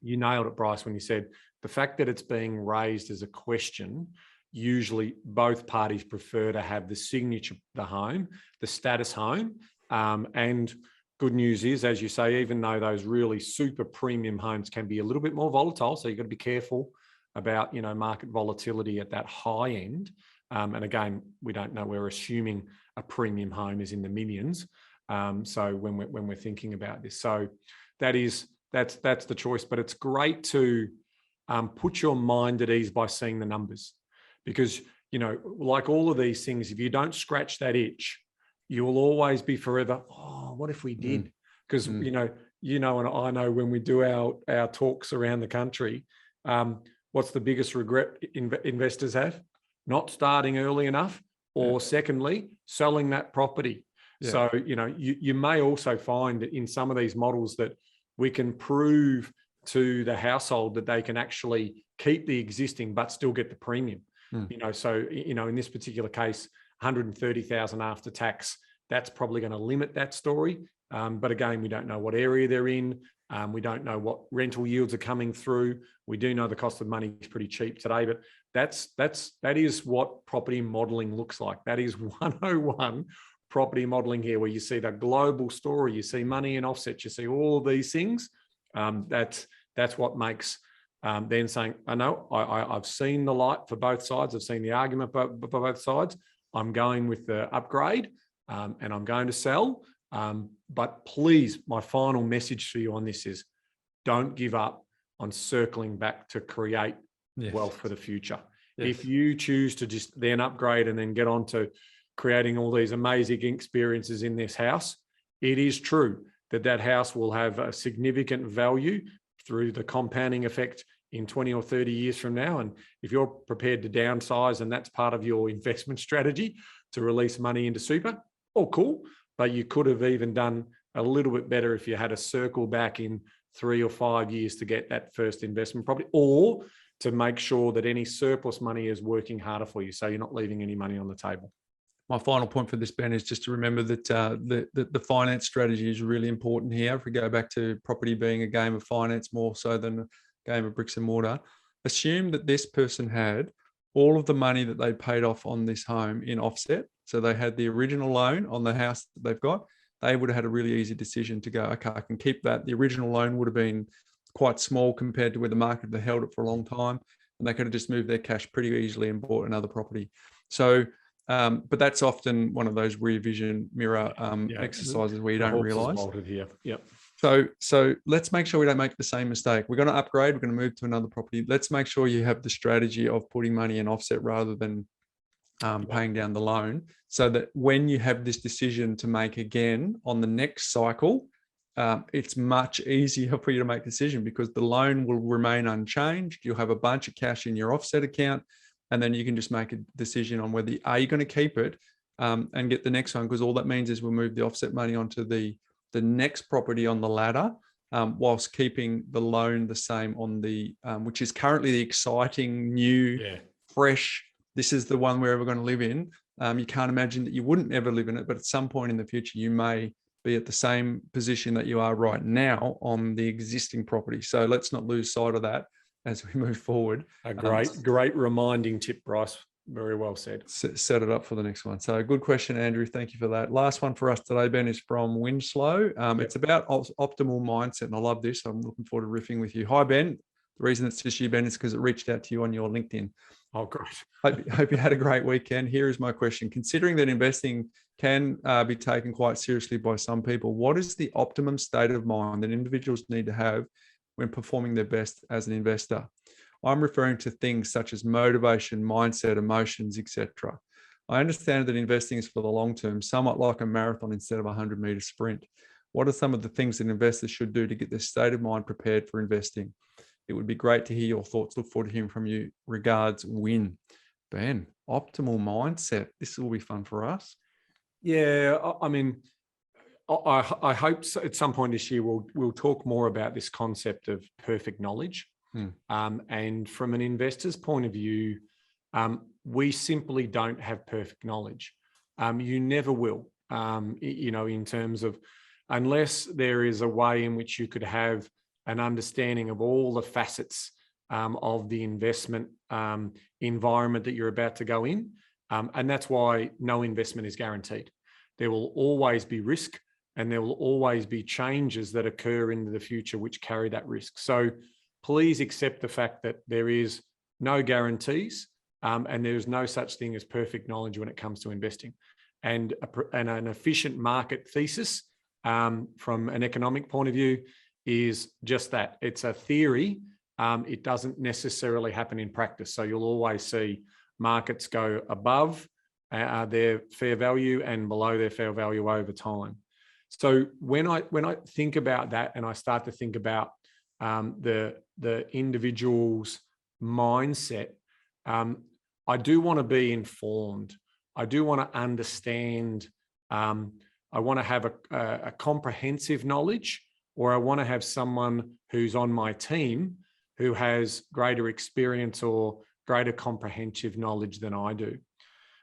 you nailed it, Bryce, when you said the fact that it's being raised as a question. Usually both parties prefer to have the signature, the home, the status home. And good news is, as you say, even though those really super premium homes can be a little bit more volatile, so you've got to be careful about, market volatility at that high end. And again, we don't know, we're assuming a premium home is in the millions. So when we're thinking about this, so that's the choice. But it's great to put your mind at ease by seeing the numbers, because, like all of these things, if you don't scratch that itch, you will always be forever, oh, what if we did? Because, and I know when we do our talks around the country, what's the biggest regret investors have? Not starting early enough, or secondly, selling that property. Yeah. So, you may also find in some of these models that we can prove to the household that they can actually keep the existing but still get the premium. So, in this particular case, 130,000 after tax, that's probably going to limit that story. But again, we don't know what area they're in. We don't know what rental yields are coming through. We do know the cost of money is pretty cheap today, but that is what property modeling looks like. That is 101 property modeling here, where you see the global story, you see money and offset, you see all of these things. That's what makes then saying, I know I've seen the light for both sides. I've seen the argument for both sides. I'm going with the upgrade, and I'm going to sell. But please, my final message to you on this is, don't give up on circling back to create wealth for the future. Yes. If you choose to just then upgrade and then get on to creating all these amazing experiences in this house, it is true that house will have a significant value through the compounding effect in 20 or 30 years from now. And if you're prepared to downsize and that's part of your investment strategy to release money into super, cool. But you could have even done a little bit better if you had a circle back in 3 or 5 years to get that first investment property, or to make sure that any surplus money is working harder for you, so you're not leaving any money on the table. My final point for this, Ben, is just to remember that the finance strategy is really important here. If we go back to property being a game of finance more so than a game of bricks and mortar, assume that this person had all of the money that they paid off on this home in offset. So they had the original loan on the house that they've got. They would have had a really easy decision to go, okay, I can keep that. The original loan would have been quite small compared to where the market had held it for a long time. And they could have just moved their cash pretty easily and bought another property. So, but that's often one of those rear vision mirror exercises where you don't realize. Yep. So let's make sure we don't make the same mistake. We're going to upgrade. We're going to move to another property. Let's make sure you have the strategy of putting money in offset rather than paying down the loan, so that when you have this decision to make again on the next cycle, it's much easier for you to make a decision, because the loan will remain unchanged. You'll have a bunch of cash in your offset account, and then you can just make a decision on whether you're going to keep it and get the next one, because all that means is we'll move the offset money onto the next property on the ladder, whilst keeping the loan the same on the which is currently the exciting new fresh. This is the one we're ever going to live in. You can't imagine that you wouldn't ever live in it, but at some point in the future, you may be at the same position that you are right now on the existing property. So let's not lose sight of that as we move forward. A great reminding tip, Bryce. Very well said. Set it up for the next one. So good question, Andrew. Thank you for that. Last one for us today, Ben, is from Winslow. It's about optimal mindset, and I love this. I'm looking forward to riffing with you. Hi, Ben. The reason it's just you, Ben, is because it reached out to you on your LinkedIn. Oh, great. Hope you had a great weekend. Here is my question. Considering that investing can be taken quite seriously by some people, what is the optimum state of mind that individuals need to have when performing their best as an investor? I'm referring to things such as motivation, mindset, emotions, etc. I understand that investing is for the long term, somewhat like a marathon instead of a 100-meter sprint. What are some of the things that investors should do to get their state of mind prepared for investing? It would be great to hear your thoughts. Look forward to hearing from you. Regards, Win. Ben, optimal mindset. This will be fun for us. Yeah, I mean, I hope at some point this year we'll talk more about this concept of perfect knowledge. And from an investor's point of view, we simply don't have perfect knowledge. You never will, in terms of, unless there is a way in which you could have an understanding of all the facets of the investment environment that you're about to go in. And that's why no investment is guaranteed. There will always be risk, and there will always be changes that occur into the future which carry that risk. So please accept the fact that there is no guarantees, and there is no such thing as perfect knowledge when it comes to investing. And an efficient market thesis from an economic point of view is just that. It's a theory. It doesn't necessarily happen in practice. So you'll always see markets go above their fair value and below their fair value over time. So when I think about that, and I start to think about the individual's mindset, I do want to be informed. I do want to understand. I want to have a comprehensive knowledge, or I want to have someone who's on my team who has greater experience or greater comprehensive knowledge than I do.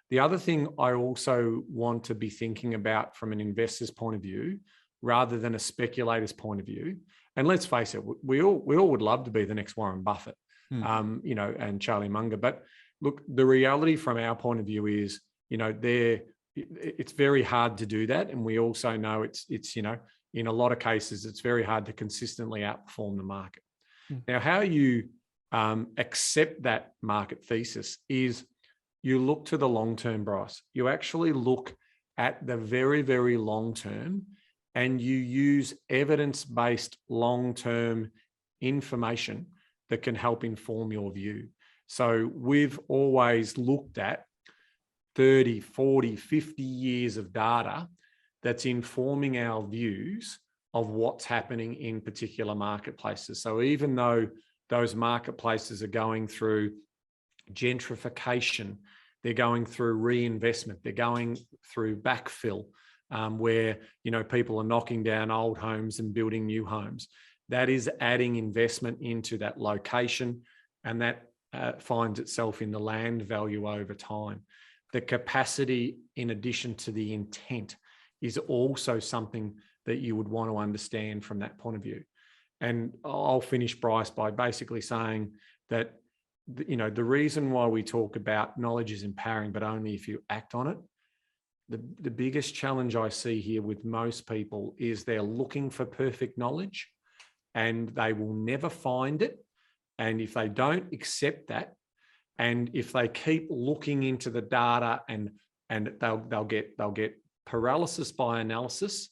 The other thing I also want to be thinking about from an investor's point of view, rather than a speculator's point of view, and let's face it, we all would love to be the next Warren Buffett, and Charlie Munger. But look, the reality from our point of view is, it's very hard to do that, and we also know it's in a lot of cases it's very hard to consistently outperform the market. Now, how you accept that market thesis is you look to the long-term, Bryce. You actually look at the very, very long term, and you use evidence-based long-term information that can help inform your view. So we've always looked at 30, 40, 50 years of data that's informing our views of what's happening in particular marketplaces. So even though those marketplaces are going through gentrification, they're going through reinvestment, they're going through backfill, where people are knocking down old homes and building new homes. That is adding investment into that location, and that finds itself in the land value over time. The capacity, in addition to the intent, is also something that you would want to understand from that point of view. And I'll finish, Bryce, by basically saying that the reason why we talk about knowledge is empowering, but only if you act on it. The biggest challenge I see here with most people is they're looking for perfect knowledge, and they will never find it. And if they don't accept that, and if they keep looking into the data, and they'll get paralysis by analysis,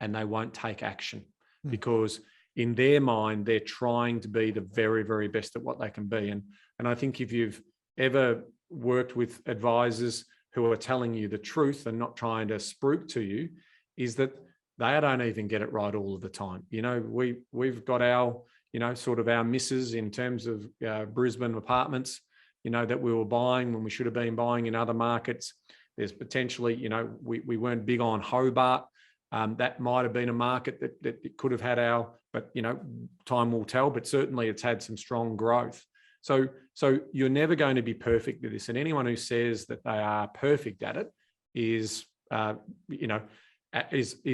and they won't take action because in their mind, they're trying to be the very, very best at what they can be. And I think if you've ever worked with advisors who are telling you the truth and not trying to spruik to you, is that they don't even get it right all of the time. We've got our, sort of our misses in terms of Brisbane apartments, that we were buying when we should have been buying in other markets. There's potentially, we weren't big on Hobart. That might have been a market that it could have had but time will tell, but certainly it's had some strong growth. So you're never going to be perfect at this. And anyone who says that they are perfect at it is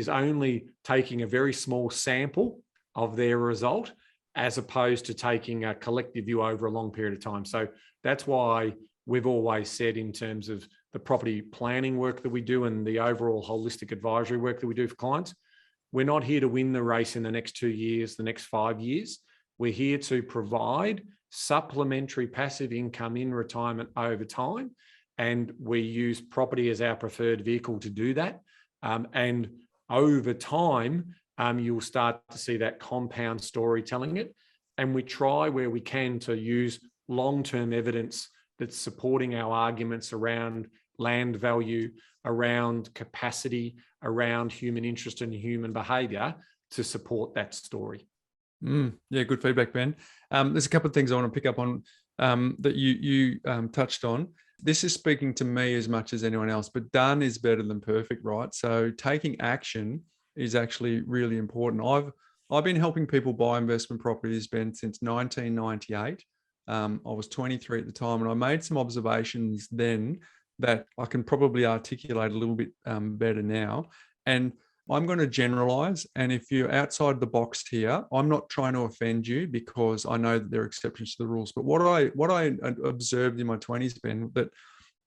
only taking a very small sample of their result, as opposed to taking a collective view over a long period of time. So that's why we've always said, in terms of the property planning work that we do and the overall holistic advisory work that we do for clients, we're not here to win the race in the next 2 years, the next 5 years. We're here to provide supplementary passive income in retirement over time. And we use property as our preferred vehicle to do that. And over time, you'll start to see that compound storytelling it. And we try where we can to use long-term evidence that's supporting our arguments around land value, around capacity, around human interest and human behavior to support that story. Yeah, good feedback, Ben. There's a couple of things I want to pick up on that you touched on. This is speaking to me as much as anyone else, but done is better than perfect, right? So taking action is actually really important. I've been helping people buy investment properties, Ben, since 1998. I was 23 at the time, and I made some observations then that I can probably articulate a little bit better now. And I'm going to generalize. And if you're outside the box here, I'm not trying to offend you because I know that there are exceptions to the rules. But what I observed in my 20s, Ben, that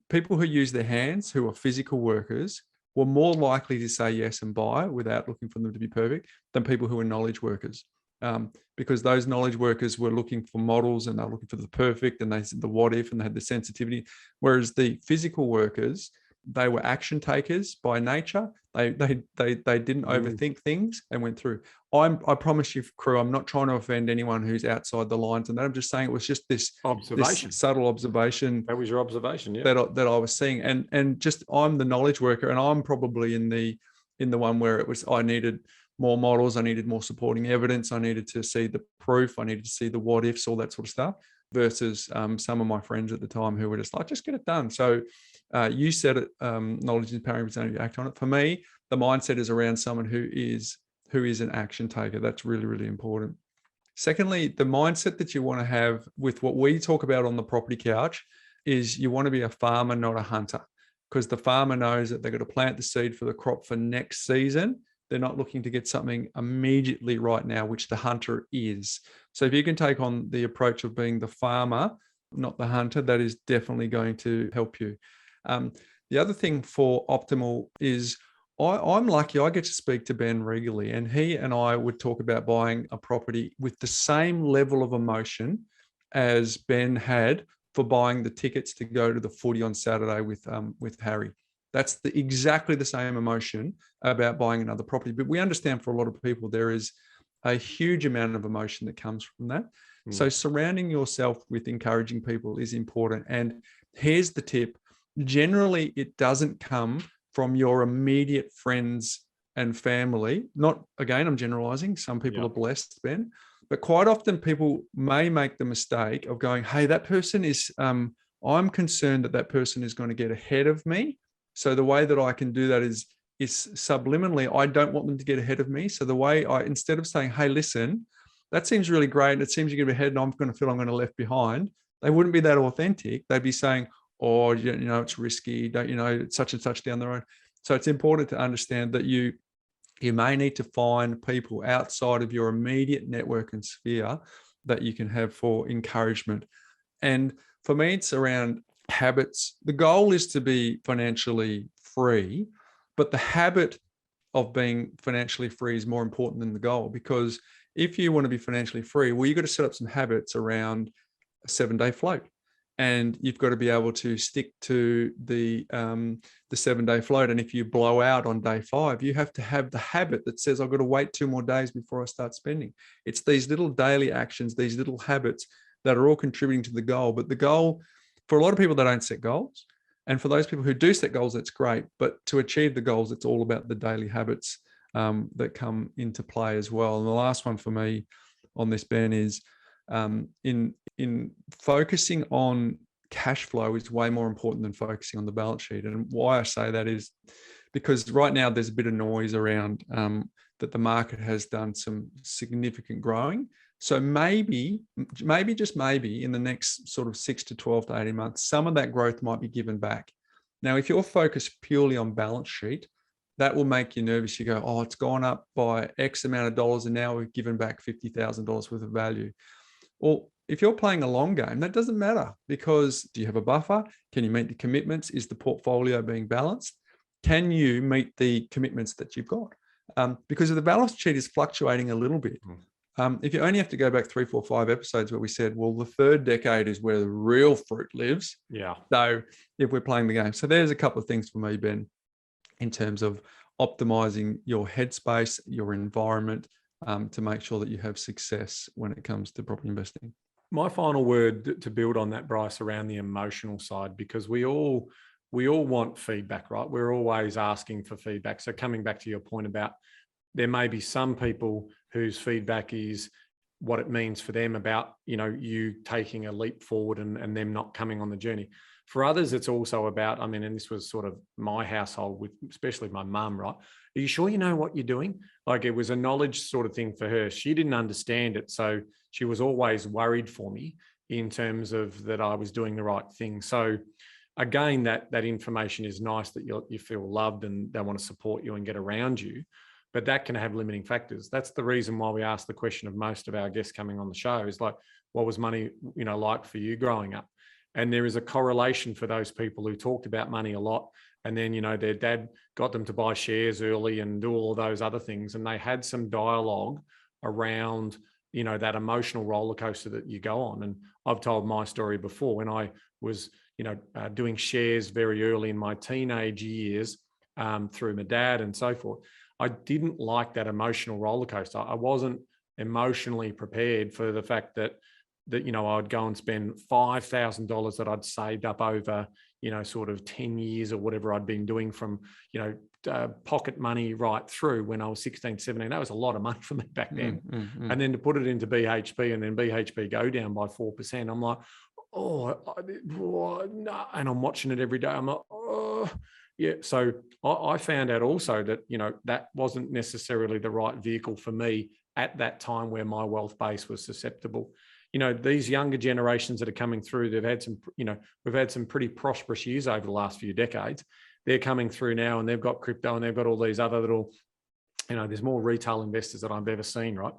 people who use their hands, who are physical workers, were more likely to say yes and buy without looking for them to be perfect than people who are knowledge workers. Because those knowledge workers were looking for models and they're looking for the perfect and they said the what if and they had the sensitivity. Whereas the physical workers, they were action takers by nature. They didn't overthink things and went through. I promise you, crew, I'm not trying to offend anyone who's outside the lines, and that I'm just saying it was just this observation, this subtle observation. That was your observation, yeah. That I was seeing, and just I'm the knowledge worker, and I'm probably in the one where it was I needed more models, I needed more supporting evidence, I needed to see the proof, I needed to see the what ifs, all that sort of stuff. Versus some of my friends at the time who were just like, just get it done. So you said it, knowledge is empowering, representative, act on it. For me, the mindset is around someone who is an action taker. That's really, really important. Secondly, the mindset that you want to have with what we talk about on the property couch is you want to be a farmer, not a hunter, because the farmer knows that they've got to plant the seed for the crop for next season. They're not looking to get something immediately right now, which the hunter is. So if you can take on the approach of being the farmer, not the hunter, that is definitely going to help you. The other thing for optimal is I'm lucky I get to speak to Ben regularly, and he and I would talk about buying a property with the same level of emotion as Ben had for buying the tickets to go to the footy on Saturday with Harry. That's exactly the same emotion about buying another property. But we understand for a lot of people, there is a huge amount of emotion that comes from that. So surrounding yourself with encouraging people is important. And here's the tip. Generally, it doesn't come from your immediate friends and family. Not, again, I'm generalizing. Some people are blessed, Ben. But quite often people may make the mistake of going, hey, that person is, I'm concerned that person is going to get ahead of me. So the way that I can do that is subliminally, I don't want them to get ahead of me. So the way instead of saying, hey, listen, that seems really great. It seems you're going to be ahead and I'm going to feel I'm going to left behind. They wouldn't be that authentic. They'd be saying, oh, it's risky. Don't, it's such and such down the road. So it's important to understand that you may need to find people outside of your immediate network and sphere that you can have for encouragement. And for me, it's around habits. The goal is to be financially free, but the habit of being financially free is more important than the goal, because if you want to be financially free, well, you've got to set up some habits around a 7-day float. And you've got to be able to stick to the 7-day float. And if you blow out on day 5, you have to have the habit that says, I've got to wait 2 more days before I start spending. It's these little daily actions, these little habits that are all contributing to the goal. But the goal, for a lot of people, they don't set goals. And for those people who do set goals, that's great. But to achieve the goals, it's all about the daily habits that come into play as well. And the last one for me on this, Ben, is in focusing on cash flow is way more important than focusing on the balance sheet. And why I say that is because right now there's a bit of noise around that the market has done some significant growing. So maybe just maybe in the next sort of 6 to 12 to 18 months, some of that growth might be given back. Now, if you're focused purely on balance sheet, that will make you nervous. You go, oh, it's gone up by X amount of dollars and now we've given back $50,000 worth of value. Well, if you're playing a long game, that doesn't matter, because do you have a buffer? Can you meet the commitments? Is the portfolio being balanced? Can you meet the commitments that you've got? Because if the balance sheet is fluctuating a little bit, if you only have to go back 3, 4, 5 episodes where we said, well, the third decade is where the real fruit lives. Yeah. So if we're playing the game. So there's a couple of things for me, Ben, in terms of optimizing your headspace, your environment, to make sure that you have success when it comes to property investing. My final word to build on that, Bryce, around the emotional side, because we all we all want feedback, right? We're always asking for feedback. So coming back to your point about there may be some people whose feedback is what it means for them about, you taking a leap forward and them not coming on the journey. For others, it's also about, and this was sort of my household with, especially my mum, right? Are you sure you know what you're doing? Like, it was a knowledge sort of thing for her. She didn't understand it. So she was always worried for me in terms of that I was doing the right thing. So again, that information is nice, that you feel loved and they want to support you and get around you, but that can have limiting factors. That's the reason why we ask the question of most of our guests coming on the show is like, what was money, like for you growing up? And there is a correlation for those people who talked about money a lot. And then, their dad got them to buy shares early and do all of those other things. And they had some dialogue around, that emotional roller coaster that you go on. And I've told my story before when I was, doing shares very early in my teenage years through my dad and so forth. I didn't like that emotional roller coaster. I wasn't emotionally prepared for the fact that I'd go and spend $5,000 that I'd saved up over, sort of 10 years or whatever I'd been doing from, pocket money right through when I was 16, 17. That was a lot of money for me back then. And then to put it into BHP and then BHP go down by 4%, I'm like, no. And I'm watching it every day. I'm like, oh, yeah. So I found out also that, that wasn't necessarily the right vehicle for me at that time where my wealth base was susceptible. These younger generations that are coming through, they've had some, we've had some pretty prosperous years over the last few decades. They're coming through now and they've got crypto and they've got all these other little, there's more retail investors that I've ever seen, right?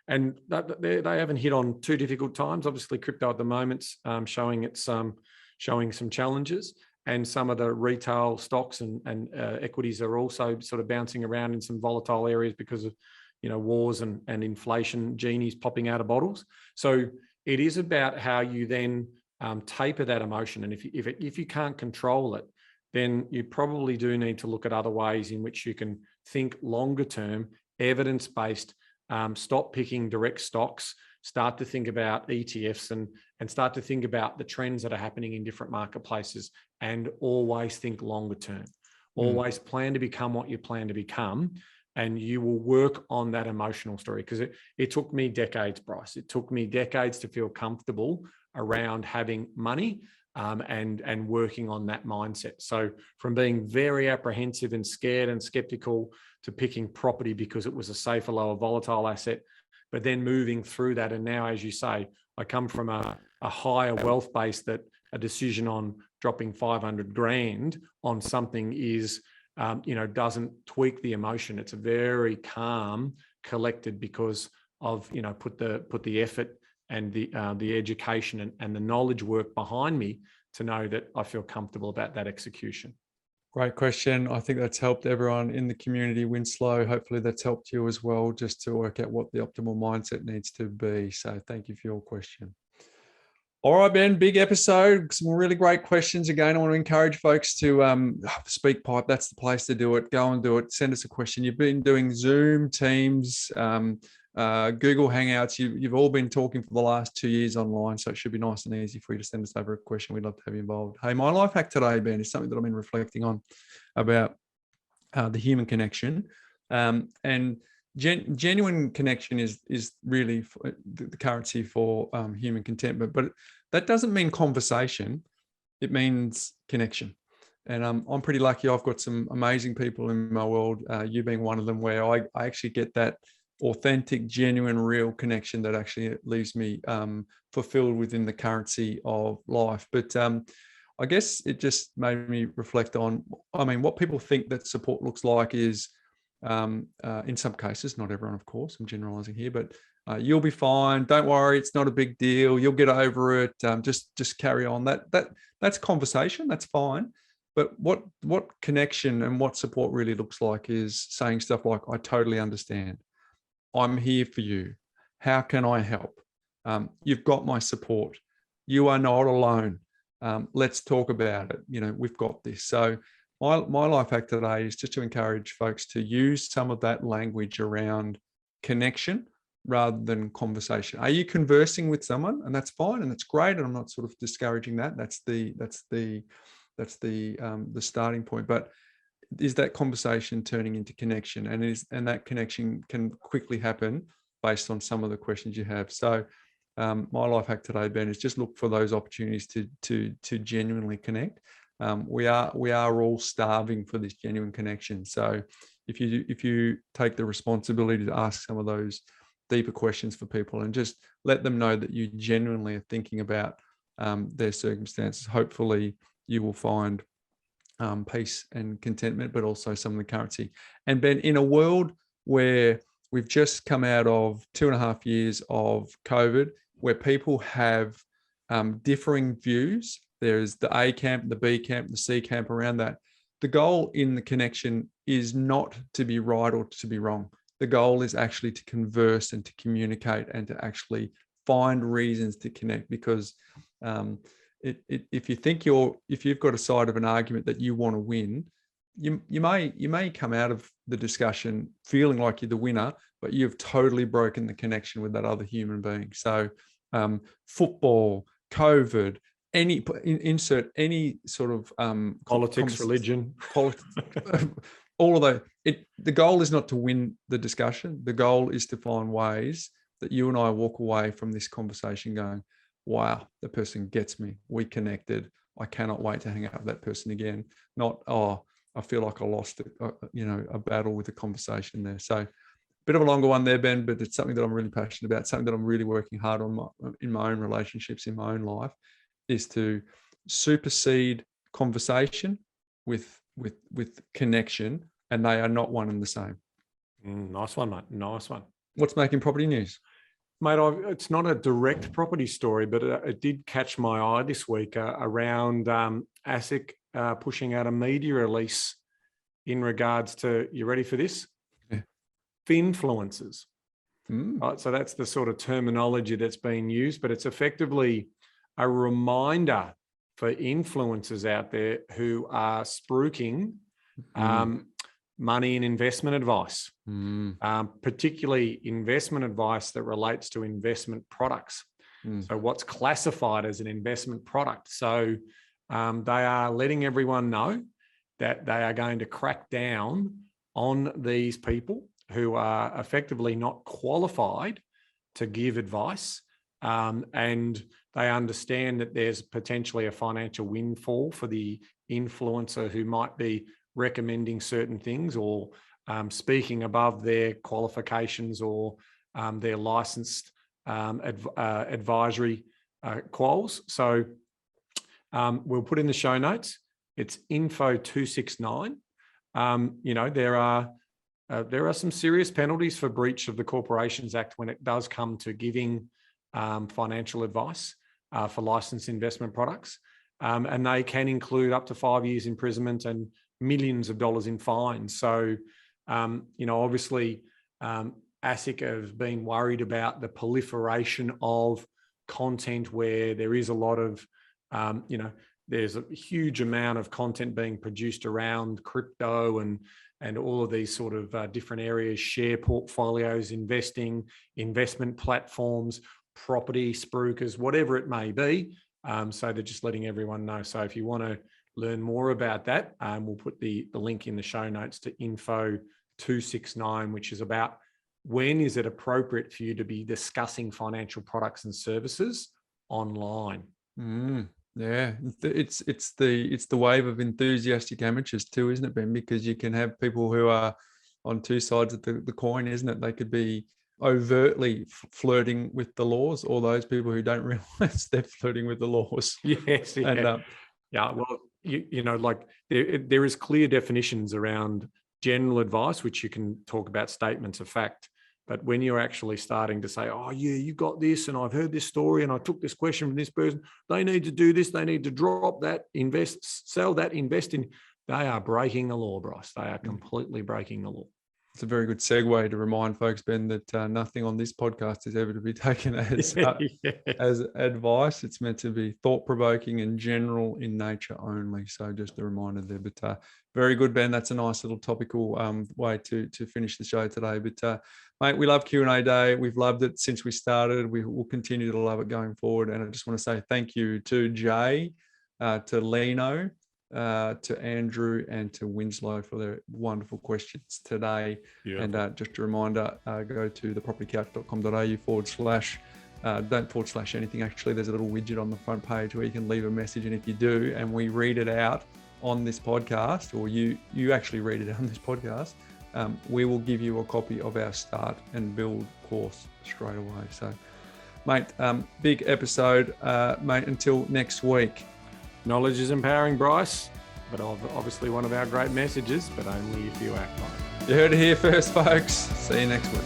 And they haven't hit on too difficult times. Obviously, crypto at the moment's showing some challenges, and some of the retail stocks and equities are also sort of bouncing around in some volatile areas because of wars and inflation genies popping out of bottles. So it is about how you then taper that emotion, and if you can't control it, then you probably do need to look at other ways in which you can think longer term, evidence-based. Stop picking direct stocks, start to think about ETFs and start to think about the trends that are happening in different marketplaces, and always think longer term. Always plan to become what you plan to become, and you will work on that emotional story, because it took me decades, Bryce. It took me decades to feel comfortable around having money and working on that mindset. So from being very apprehensive and scared and skeptical to picking property because it was a safer, lower volatile asset, but then moving through that. And now, as you say, I come from a higher wealth base that a decision on dropping 500 grand on something is, doesn't tweak the emotion. It's a very calm, collected, because I've, put the effort and the education and the knowledge work behind me to know that I feel comfortable about that execution. Great question. I think that's helped everyone in the community, Winslow. Hopefully that's helped you as well, just to work out what the optimal mindset needs to be. So thank you for your question. All right, Ben, big episode. Some really great questions. Again, I want to encourage folks to speak pipe. That's the place to do it. Go and do it. Send us a question. You've been doing Zoom, Teams, Google Hangouts. You've all been talking for the last 2 years online, so it should be nice and easy for you to send us over a question. We'd love to have you involved. Hey, my life hack today, Ben, is something that I've been reflecting on about the human connection, and genuine connection is really the currency for human contentment. But that doesn't mean conversation; it means connection. And I'm pretty lucky. I've got some amazing people in my world, you being one of them, where I actually get that authentic, genuine, real connection that actually leaves me fulfilled within the currency of life. But I guess it just made me reflect on, what people think that support looks like is, in some cases, not everyone, of course, I'm generalizing here, but you'll be fine. Don't worry. It's not a big deal. You'll get over it. Just carry on. That's conversation. That's fine. But what connection and what support really looks like is saying stuff like, I totally understand. I'm here for you. How can I help? You've got my support. You are not alone. Let's talk about it. We've got this. So my life hack today is just to encourage folks to use some of that language around connection rather than conversation. Are you conversing with someone? And that's fine and that's great. And I'm not sort of discouraging that. That's the the starting point. But is that conversation turning into connection, and that connection can quickly happen based on some of the questions you have. So my life hack today, Ben, is just look for those opportunities to genuinely connect. We are all starving for this genuine connection. So if you take the responsibility to ask some of those deeper questions for people and just let them know that you genuinely are thinking about their circumstances, hopefully you will find peace and contentment, but also some of the currency. And Ben, in a world where we've just come out of 2.5 years of COVID, where people have differing views, there's the A camp, the B camp, the C camp around that. The goal in the connection is not to be right or to be wrong. The goal is actually to converse and to communicate and to actually find reasons to connect, because if you've got a side of an argument that you want to win, you may come out of the discussion feeling like you're the winner, but you've totally broken the connection with that other human being. So football, COVID, insert any sort of politics, religion, all of those. The goal is not to win the discussion. The goal is to find ways that you and I walk away from this conversation going, wow, the person gets me. We connected. I cannot wait to hang out with that person again. Not, oh, I feel like I lost a battle with a conversation there. So bit of a longer one there, Ben, but it's something that I'm really passionate about, something that I'm really working hard on in my own relationships, in my own life, is to supersede conversation with connection, and they are not one and the same. Nice one, mate. Nice one. What's making property news? Mate, it's not a direct property story, but it did catch my eye this week around ASIC pushing out a media release in regards to, you ready for this? Yeah. Finfluencers. Right, so that's the sort of terminology that's being used, but it's effectively a reminder for influencers out there who are spruiking money and investment advice, particularly investment advice that relates to investment products. So what's classified as an investment product. So they are letting everyone know that they are going to crack down on these people who are effectively not qualified to give advice. And they understand that there's potentially a financial windfall for the influencer who might be recommending certain things or speaking above their qualifications or their licensed advisory quals. So we'll put in the show notes. It's info 269. There are some serious penalties for breach of the Corporations Act when it does come to giving financial advice for licensed investment products. And they can include up to 5 years imprisonment and millions of dollars in fines. So, obviously ASIC have been worried about the proliferation of content where there is a lot of, there's a huge amount of content being produced around crypto and all of these sort of different areas, share portfolios, investing, investment platforms, property, spruikers, whatever it may be. So they're just letting everyone know. So if you want to learn more about that, we'll put the link in the show notes to info 269, which is about when is it appropriate for you to be discussing financial products and services online. Yeah, it's the wave of enthusiastic amateurs too, isn't it, Ben? Because you can have people who are on two sides of the coin, isn't it? They could be overtly flirting with the laws, or those people who don't realize they're flirting with the laws. Yes, yeah. And, well, there is clear definitions around general advice, which you can talk about statements of fact. But when you're actually starting to say, oh, yeah, you got this, and I've heard this story, and I took this question from this person, they need to do this, they need to drop that, invest, sell that, invest in, they are breaking the law, Bryce. They are completely breaking the law. It's a very good segue to remind folks, Ben, that nothing on this podcast is ever to be taken as as advice. It's meant to be thought-provoking and general in nature only. So just a reminder there. But very good, Ben. That's a nice little topical way to finish the show today. But mate, we love Q&A Day. We've loved it since we started. We will continue to love it going forward. And I just want to say thank you to Jay, to Leino, to Andrew and to Winslow for their wonderful questions today. Beautiful. And just a reminder, go to thepropertycouch.com.au / don't / anything. Actually, there's a little widget on the front page where you can leave a message. And if you do, and we read it out on this podcast, or you actually read it on this podcast, we will give you a copy of our Start and Build course straight away. So, mate, big episode, mate. Until next week. Knowledge is empowering, Bryce, but obviously one of our great messages, but only if you act like it. You heard it here first, folks. See you next week.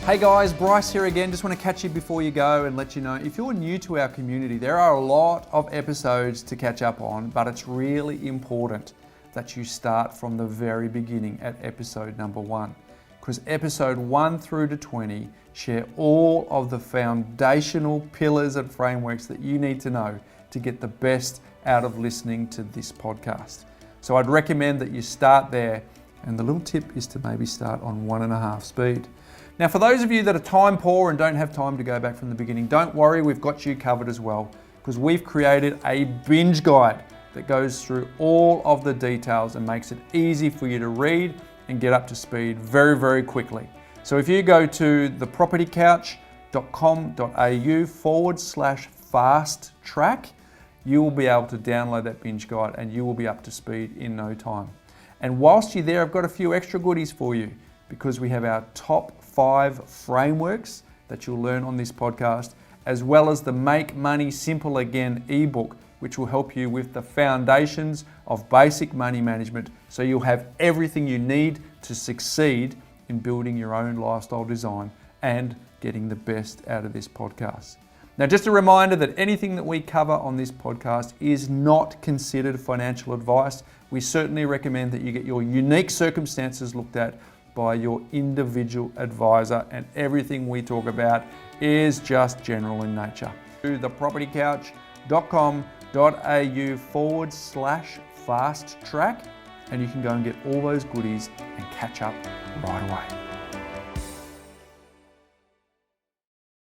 Hey guys, Bryce here again. Just want to catch you before you go and let you know, if you're new to our community, there are a lot of episodes to catch up on, but it's really important that you start from the very beginning at episode number 1. Because episode 1 through to 20 share all of the foundational pillars and frameworks that you need to know to get the best out of listening to this podcast. So I'd recommend that you start there, and the little tip is to maybe start on 1.5 speed. Now, for those of you that are time poor and don't have time to go back from the beginning, don't worry, we've got you covered as well, because we've created a binge guide that goes through all of the details and makes it easy for you to read and get up to speed very, very quickly. So if you go to thepropertycouch.com.au / fast you will be able to download that binge guide and you will be up to speed in no time. And whilst you're there, I've got a few extra goodies for you, because we have our top 5 frameworks that you'll learn on this podcast, as well as the Make Money Simple Again ebook, which will help you with the foundations of basic money management, so you'll have everything you need to succeed in building your own lifestyle design and getting the best out of this podcast. Now, just a reminder that anything that we cover on this podcast is not considered financial advice. We certainly recommend that you get your unique circumstances looked at by your individual advisor, and everything we talk about is just general in nature. To thepropertycouch.com.au / fast track, and you can go and get all those goodies and catch up right away.